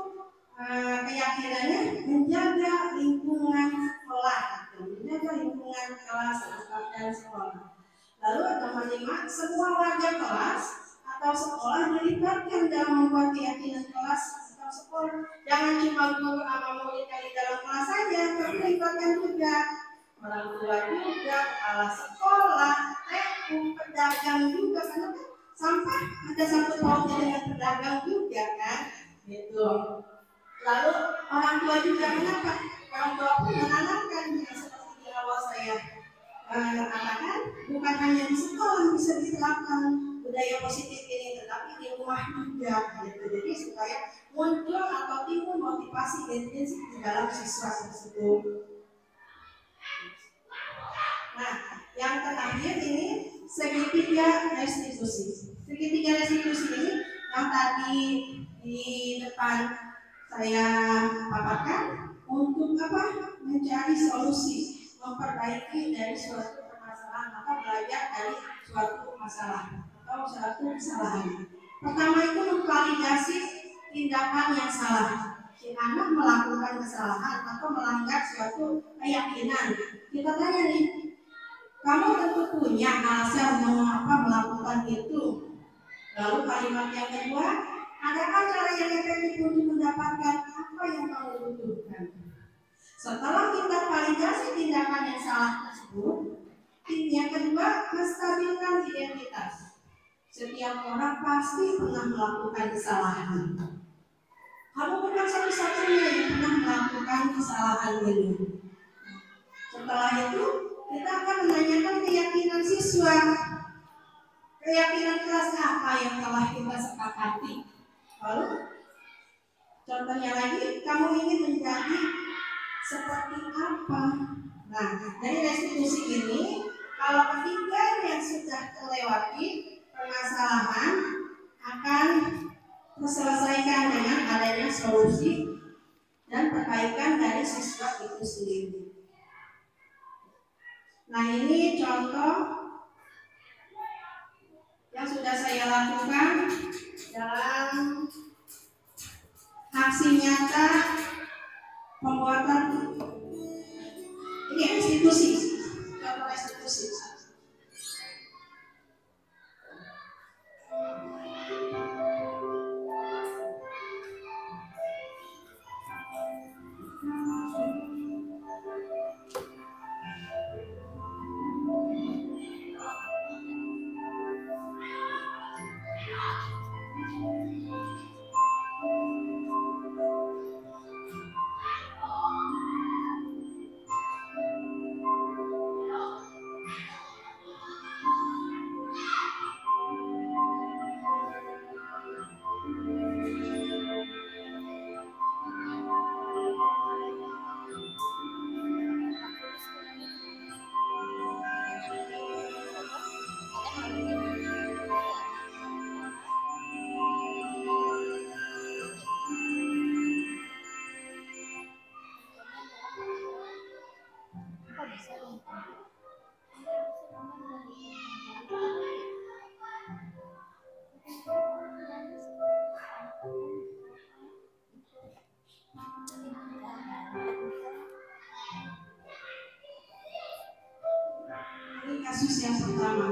keyakinannya menjaga lingkungan sekolah, menjaga lingkungan kelas dan sekolah. Lalu nomor 5, semua warga kelas atau sekolah dilibatkan dalam membuat keyakinan kelas atau sekolah. Jangan cuma guru sama murid yang di dalam kelas saja, tapi libatkan juga orang tua juga, kepala sekolah, pedagang juga, karena kan sampah ada satu pautnya dengan pedagang juga kan, gitu. Lalu orang tua juga, kenapa? Orang tua pun menanamkan seperti di awal saya katakan, bukan hanya di sekolah bisa diterapkan budaya positif ini, tetapi di rumah juga, gitu. Jadi supaya muncul atau timbul motivasi intensif di dalam siswa tersebut. Nah, yang terakhir ini segitiga restitusi. Segitiga restitusi ini yang tadi di depan saya paparkan untuk apa? Mencari solusi, memperbaiki dari suatu permasalahan atau belajar dari suatu masalah atau suatu kesalahan. Pertama itu memvalidasi tindakan yang salah. Si anak melakukan kesalahan atau melanggar suatu keyakinan. Kita tanya nih, kamu tentu punya alasan mengapa melakukan itu. Lalu kalimat yang kedua, adakah cara yang efektif untuk mendapatkan apa yang kamu butuhkan? Setelah kita validasi tindakan yang salah tersebut, yang kedua, menstabilkan identitas. Setiap orang pasti pernah melakukan kesalahan. Kamu bukan satu-satunya yang pernah melakukan kesalahan ini. Setelah itu, kita akan menanyakan keyakinan siswa. Keyakinan kelas apa yang telah kita sepakati? Lalu, contohnya lagi, kamu ingin menjadi seperti apa? Nah, dari restitusi ini, kalau ketiga yang sudah terlewati, permasalahan akan terselesaikan dengan adanya solusi dan perbaikan dari siswa itu sendiri. Nah, ini contoh yang sudah saya lakukan dalam aksi nyata pembuatan ini restitusi, contoh restitusi. Ini kasus yang pertama.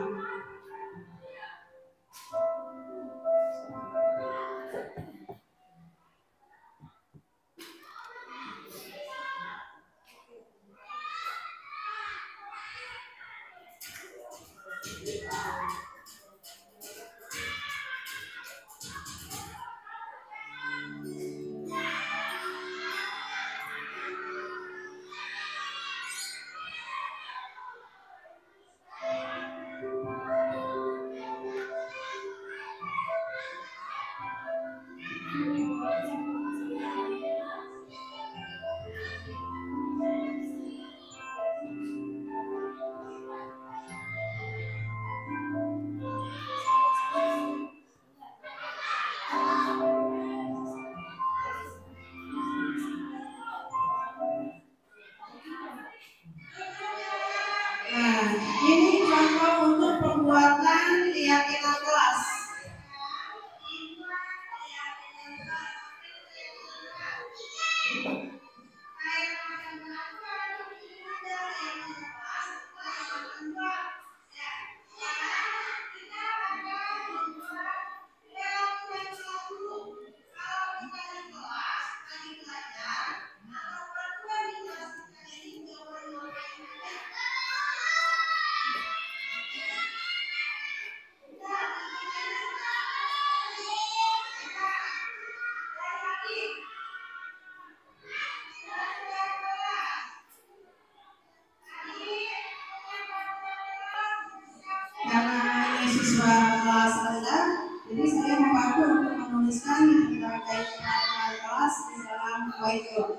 satu-satu untuk menuliskan berbagai peraturan kelas di dalam whiteboard.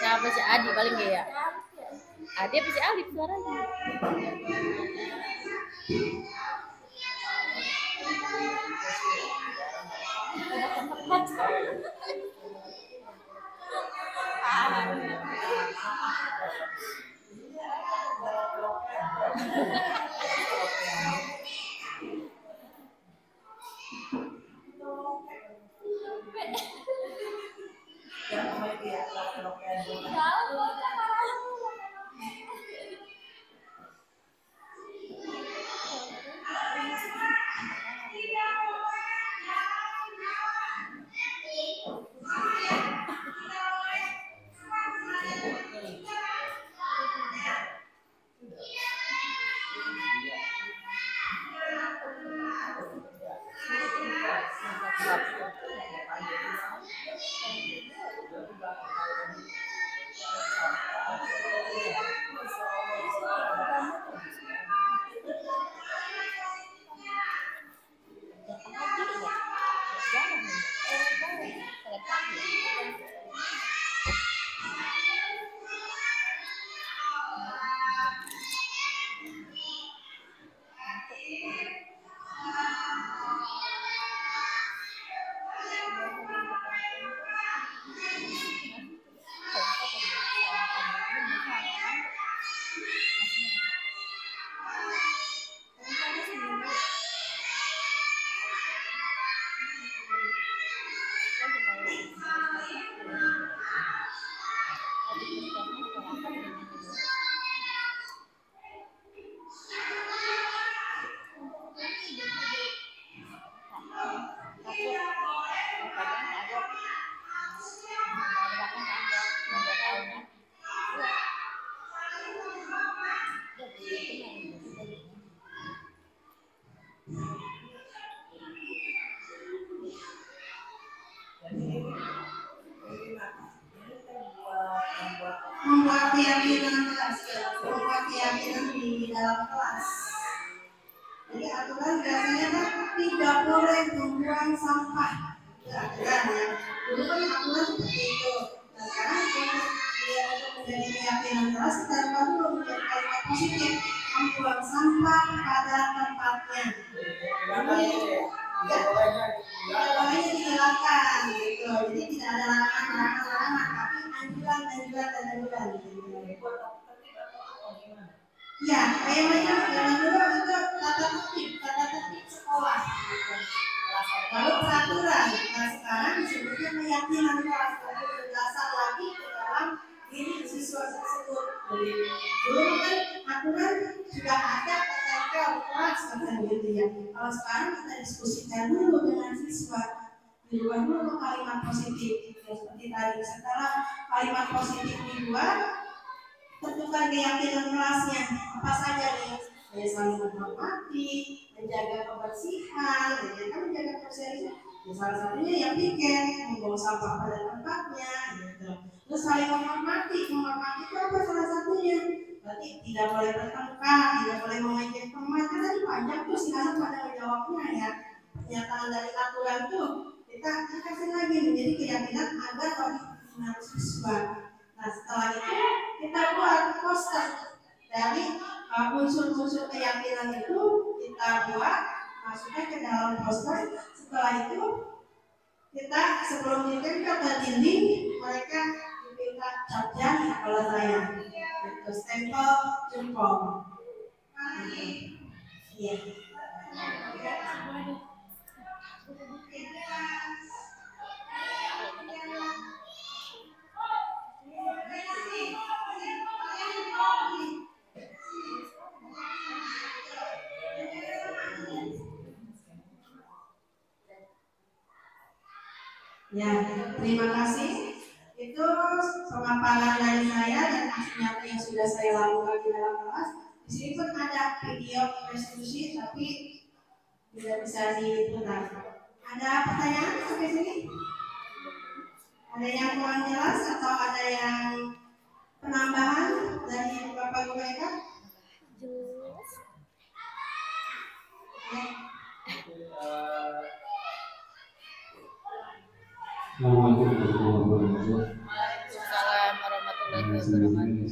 Siapa si Adi paling ya? Adi apa si Alif suaranya? Membuat keyakinan kelas, membuat keyakinan di dalam kelas. Jadi aturan biasanya kan tidak boleh membuang sampah. Aturan ya. Dulu kan aturan seperti itu. Nah sekarang dia menjadi keyakinan kelas, kita baru menjadi kalimat positif, membuang sampah pada tempatnya. Tidak boleh dihilangkan gitu. Jadi tidak ada larangan, tapi anjuran dan anjuran. Ya, kayak macam zaman dulu itu tata tertib sekolah. Lalu peraturan. Nah sekarang disebutnya keyakinan kelas, tapi berdasar lagi ke dalam diri siswa tersebut. Dulu kan aturan sudah ada ketika kelas kan gitu ya. Kalau sekarang kita diskusikan dulu dengan siswa. Dibuat dulu kalimat positif ya, seperti tadi. Setelah kalimat positif dibuat, tentukan keyakinan kelasnya apa saja nih, saling menghormati, menjaga kebersihan, ya kan menjaga kebersihan itu ya salah satunya ya piket, membawa sampah pada tempatnya, gitu. Terus saling menghormati itu apa salah satunya? Berarti tidak boleh bertengkar, tidak boleh mengejek teman. Kan tadi panjang tuh sekarang pada menjawabnya ya. Pernyataan dari aturan tuh kita kasih lagi menjadi keyakinan agar komitmen siswa. Nah setelah itu kita buat poster dari unsur-unsur keyakinan itu kita buat masukkan ke dalam poster. Setelah itu kita sebelum ditempel ke dinding mereka diminta cap jari kalau saya itu stempel jempol. Iya. Ya, terima kasih. Itu pemaparan dari saya dan aksi nyata yang sudah saya lakukan di dalam kelas. Di sini pun ada video restitusi, tapi tidak bisa diputar. Ada pertanyaan sampai sini? Ada yang kurang jelas atau ada yang penambahan dari Bapak Guru Eka? Jelas. Ya. Assalamualaikum warahmatullahi wabarakatuh. Waalaikumsalam warahmatullahi wabarakatuh.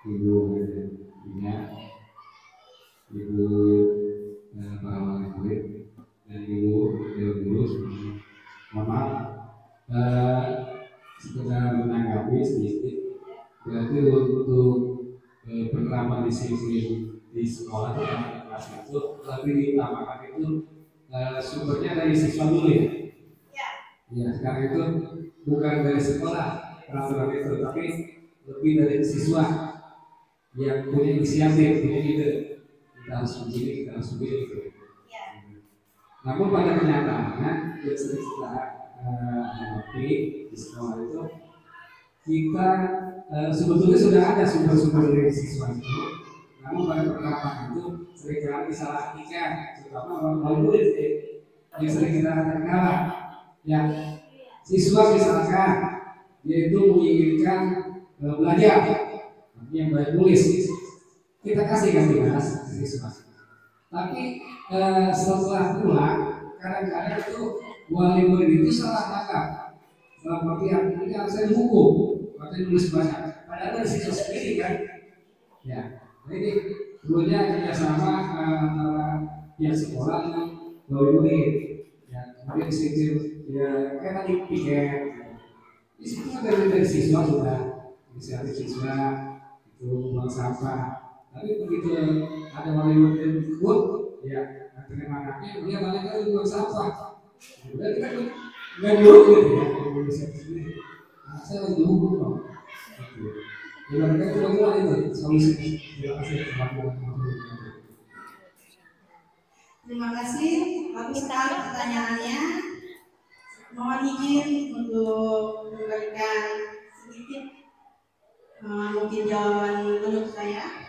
Ibu Ina, Ibu para wali murid dan Ibu guru, mohon maaf sekedar menanggapi sedikit. Berarti untuk penerapan disiplin di sekolah dan kelas itu lebih diutamakan itu sumbernya dari siswa dulu ya. Ya, sekarang itu bukan dari sekolah peraturan itu, tapi lebih dari siswa yang punya inisiatif, punya ide. Kita harus begini, kita harus begini gitu. Namun pada kenyataannya, yang sering kita hadapi di sekolah itu, kita sebetulnya sudah ada sumber-sumber dari siswa itu. Namun pada penerapan itu seringkali disalahartikan, terutama orang murid yang sering kita kendala. Ya, siswa misalkan dia itu menginginkan belajar, yang baik nulis, kita kasih kan dibahas siswa. Tapi setelah pulang, kadang-kadang itu wali murid itu salah tangkap. Dalam artian ini harus saya dihukum, makanya nulis banyak. Padahal dari siswa sendiri kan. Ya. Nah ini perlunya kerjasama antara pihak sekolah dengan wali murid. Ya, kemudian sistem ya kayak tadi piket. Ini semua dari siswa sudah inisiatif siswa itu buang sampah. Tapi begitu ada wali murid yang ikut, ya terima anaknya dia banyak kali buang sampah. Udah kita nggak dulu gitu ya, inisiatif sendiri. Nah, saya harus dihukum dong. Ya, mereka kira-kira itu solusi. Terima kasih. Terima kasih, bagus sekali pertanyaannya. Mohon izin untuk memberikan sedikit mungkin jawaban menurut saya.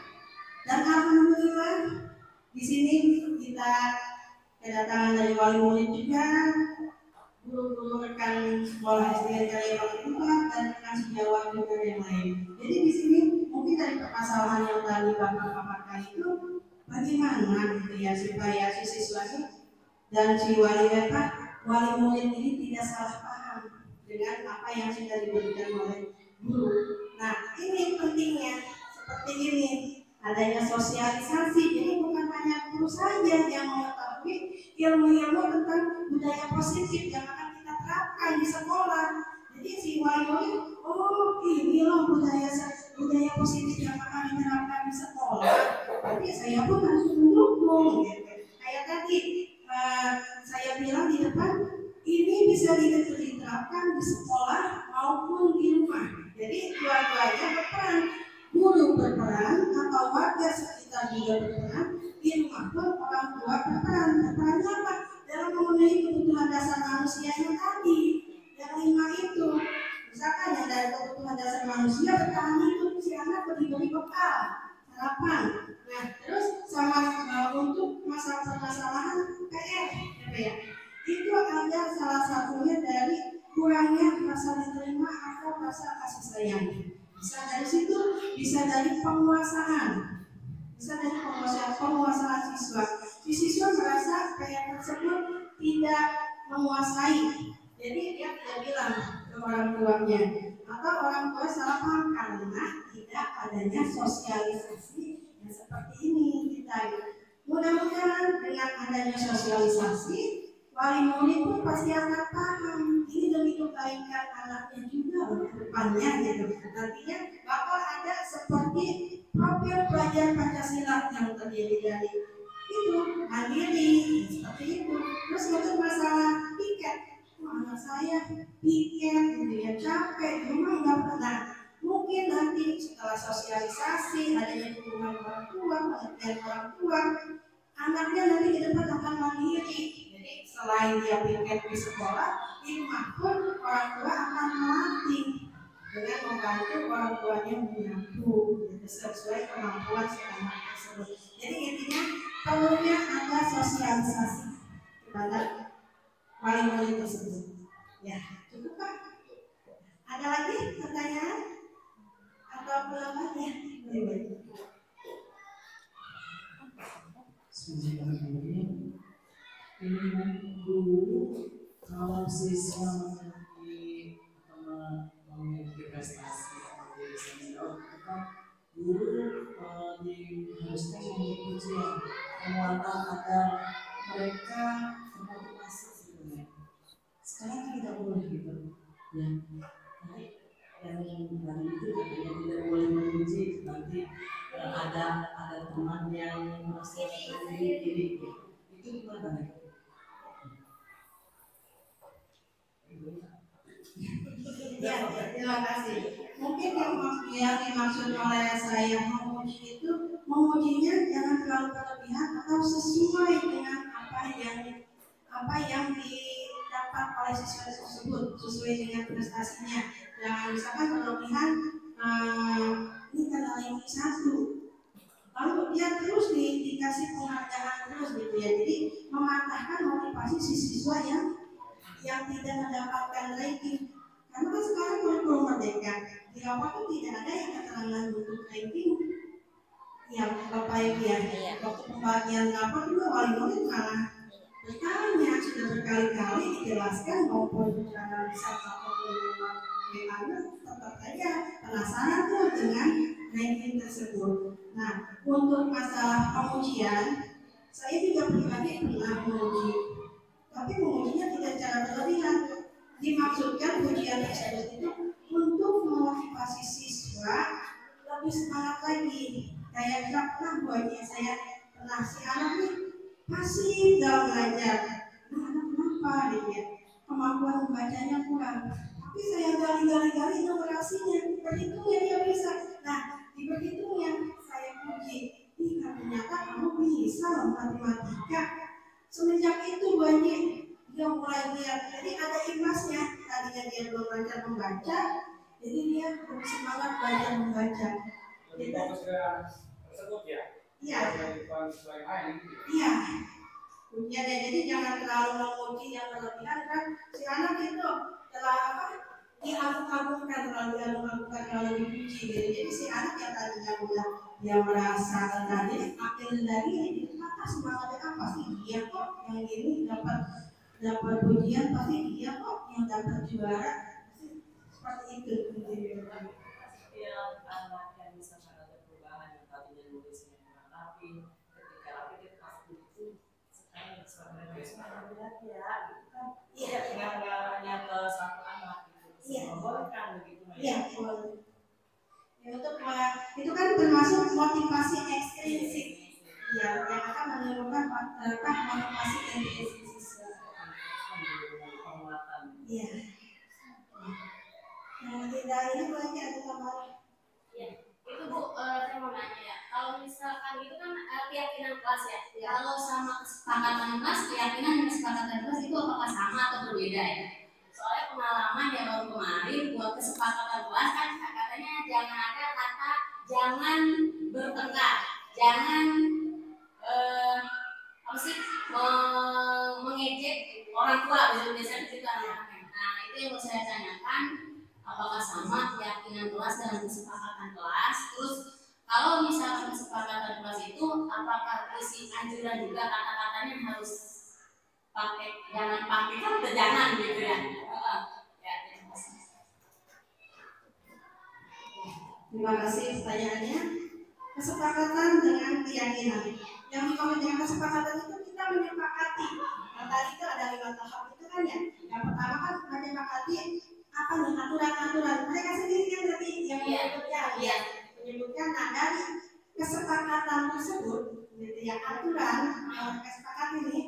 Dan alhamdulillah di sini kita kedatangan dari wali murid juga, guru-guru rekan sekolah SD Karya Bakti 4 dan rekan sejawat juga yang lain. Jadi di sini mungkin dari permasalahan yang tadi Bapak paparkan itu bagaimana gitu ya supaya si siswa dan si wali murid ini tidak salah paham dengan apa yang sudah diberikan oleh guru. Nah ini pentingnya seperti ini adanya sosialisasi. Jadi bukan hanya guru saja yang mengetahui ilmu-ilmu tentang budaya positif yang akan kita terapkan di sekolah. Jadi si wali murid, oh ini loh budaya positif yang akan diterapkan di sekolah. Berarti saya pun harus mendukung. Gitu. Kayak tadi saya bilang di depan, ini bisa diterapkan di sekolah maupun di rumah. Jadi dua-duanya berperan. Guru berperan atau warga sekitar juga berperan, di rumah pun orang tua berperan. Berperannya apa? Dalam memenuhi kebutuhan dasar manusia yang tadi, yang 5 itu. Misalkan yang dari kebutuhan dasar manusia bertahan hidup, si anak diberi bekal, sarapan. Nah, terus kesalahan PR, ya. Itu ada salah satunya dari kurangnya rasa diterima atau rasa kasih sayang. Bisa dari situ, bisa dari penguasaan. Bisa dari penguasaan siswa. Si siswa merasa PR tersebut tidak menguasai. Jadi dia tidak bilang ke orang tuanya, atau orang tua salah paham karena tidak adanya sosialisasi yang seperti ini kita. Mudah-mudahan dengan adanya sosialisasi, wali murid pun pasti akan paham ini demi kebaikan anaknya juga untuk depannya gitu. Nantinya bakal ada seperti profil pelajar Pancasila yang terdiri dari itu mandiri seperti itu. Terus untuk masalah tiket, anak saya tiket gitu ya, capek di rumah nggak pernah. Mungkin nanti setelah sosialisasi adanya dukungan orang tua, pengertian orang tua, anaknya nanti ke depan akan mandiri. Jadi selain dia piket di sekolah, di rumah pun orang tua akan melatih dengan membantu orang tuanya menyapu sesuai kemampuan si anak tersebut. Jadi intinya perlunya ada sosialisasi kepada wali murid tersebut. Ya, cukup Pak. Ada lagi pertanyaan atau pendapat ya? Ini guru kalau siswa memiliki prestasi menjadi senior, kita guru harusnya memiliki ujian penguatan agar mereka termotivasi sebenarnya. Sekarang kan tidak boleh gitu, yang hari itu katanya tidak boleh menguji, nanti ada teman yang merasa seperti ini, itu gimana? Ya, terima kasih. Mungkin yang dimaksud oleh saya menguji itu, mengujinya jangan terlalu berlebihan atau sesuai dengan apa yang didapat oleh siswa tersebut, sesuai dengan prestasinya. Jangan misalkan berlebihan, ini kan ini satu, lalu dia terus dikasih penghargaan terus gitu ya. Jadi mematahkan motivasi si siswa yang tidak mendapatkan ranking. Karena kan sekarang kurikulum merdeka di awal itu tidak ada yang keterangan untuk ranking. Ya Bapak Ibu ya, waktu pembagian rapor juga wali murid malah bertanya, sudah berkali-kali dijelaskan maupun cara bisa ataupun memang tetap saja penasaran tuh dengan ranking tersebut. Nah, untuk masalah pengujian, saya juga pribadi pernah menguji, tapi mengujinya tidak secara berlebihan. Dimaksudkan ujian tersebut itu untuk memotivasi siswa lebih semangat lagi. Kayak pernah buatnya saya pernah si anak nih pasif dalam belajar. Nah, anak kenapa gitu ya? Kemampuan membacanya kurang. Tapi saya gali-gali numerasinya, berhitungnya dia bisa. Nah, di berhitungnya saya puji. Ternyata kamu bisa loh matematika. Semenjak itu banyak dia mulai lihat, jadi ada imbasnya. Tadinya dia belum belajar membaca, jadi dia lebih semangat belajar membaca. Jadi tersebut ya. Iya. Iya. Jadi jangan terlalu memuji yang berlebihan kan. Si anak itu telah diagung-agungkan, terlalu dipuji. Jadi si anak yang tadinya udah dia merasa tadi akhirnya dari maka semangatnya kan pasti dia kok yang ini dapat pujian, pasti dia kok yang dapat juara, seperti itu. Setiap anak yang misalkan ada perubahan yang tadinya nulisnya kurang rapi, ketika rapi dia pasti itu sekarang sebenarnya lagi ya, gitu kan? Iya, nggak hanya ke satu anak gitu. Iya. Boleh kan begitu? Iya, boleh. Ya, itu kan termasuk motivasi ekstrinsik. Ya, yang akan menimbulkan motivasi intrinsik. Iya. Nah, tidak ini lagi ada tambahan. Ya, itu Bu, saya mau nanya ya. Kalau misalkan itu kan keyakinan kelas ya. Kalau sama kesepakatan kelas, keyakinan dan kesepakatan kelas itu apakah sama atau berbeda ya? Soalnya pengalaman ya baru kemarin buat kesepakatan kelas kan katanya jangan ada kata jangan bertengkar, jangan apa sih mengejek orang tua biasanya juga anak-anak. Nah itu yang mau saya tanyakan, apakah sama keyakinan kelas dan kesepakatan kelas? Terus kalau misalkan kesepakatan kelas itu, apakah isi anjuran juga kata-katanya harus pakai, jangan pakai kan jangan gitu ya? Ya, terima kasih. Terima kasih pertanyaannya. Kesepakatan dengan keyakinan. Yang dimaksud dengan kesepakatan itu kita menyepakati. Nah, tadi itu ada 5 tahap itu kan ya. Yang pertama kan menyepakati apa nih aturan-aturan. Mereka sendiri kan berarti yang menyebutkan. Nah dari kesepakatan tersebut, gitu ya, aturan yang mereka sepakati ini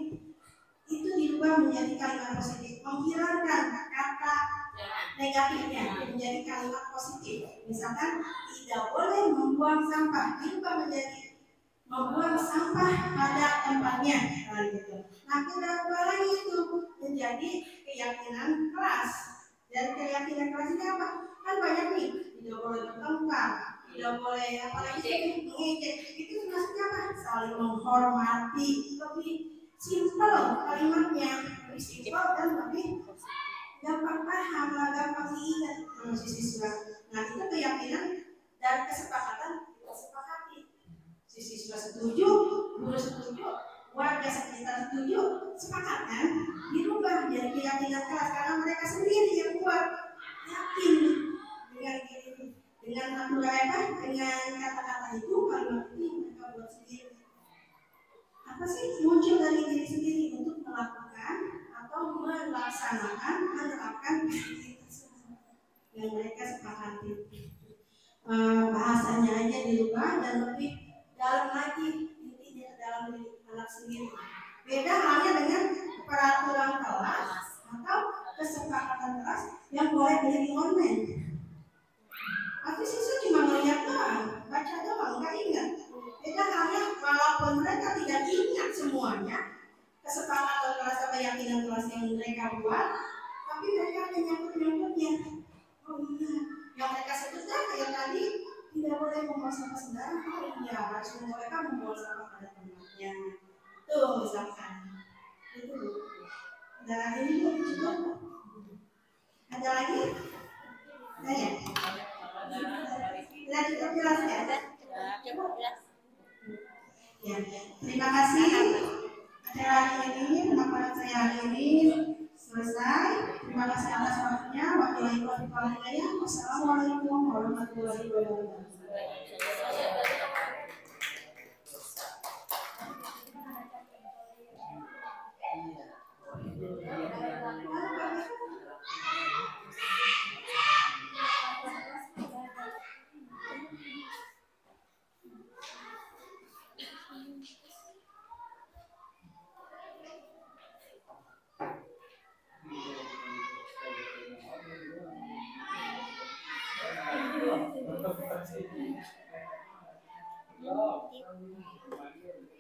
itu diubah menjadi kalimat positif, menghilangkan kata negatifnya menjadi kalimat positif. Misalkan tidak boleh membuang sampah, diubah menjadi membuang sampah pada tempatnya. Nah, gitu. Nah kita ubah lagi itu menjadi keyakinan keras. Dan keyakinan keras ini apa? Kan banyak nih, tidak boleh bertengkar, tidak boleh apalagi mengejek. Itu maksudnya apa? Saling menghormati, lebih simpel kalimatnya, lebih simpel dan lebih gampang paham, gampang diingat sama siswa. Nah itu keyakinan dan kesepakatan kita sepakati. Siswa setuju, guru setuju, warga sekitar setuju, sepakat kan? Dirubah jadi keyakinan kelas karena mereka sendiri yang buat, yakin dengan diri, dengan aturan dengan kata-kata itu, kalimat ini mereka buat sendiri. Apa sih muncul dari diri sendiri untuk melakukan atau melaksanakan, menerapkan aktivitas yang mereka sepakati. Bahasanya aja dirubah dan lebih dalam lagi, intinya dalam diri anak sendiri. Beda halnya dengan peraturan kelas atau kesepakatan kelas yang boleh beli online. Tapi siswa cuma melihat doang, baca doang, nggak ingat. Beda halnya walaupun mereka tidak ingat semuanya kesepakatan kelas atau keyakinan kelas yang mereka buat, tapi mereka hanya nyangkut-nyangkutnya. Oh iya, yang mereka sebutkan kayak tadi tidak boleh membuang sampah sembarangan. Oh iya, harus mereka membuang sampah pada tempatnya. Tuh misalkan, itu. Dan ini juga ada lagi? Ada ya? Sudah cukup jelas ya? Ya, terima kasih. Acara hari ini, pemaparan saya hari ini selesai. Terima kasih atas waktunya. Wassalamualaikum warahmatullahi wabarakatuh. Thank you.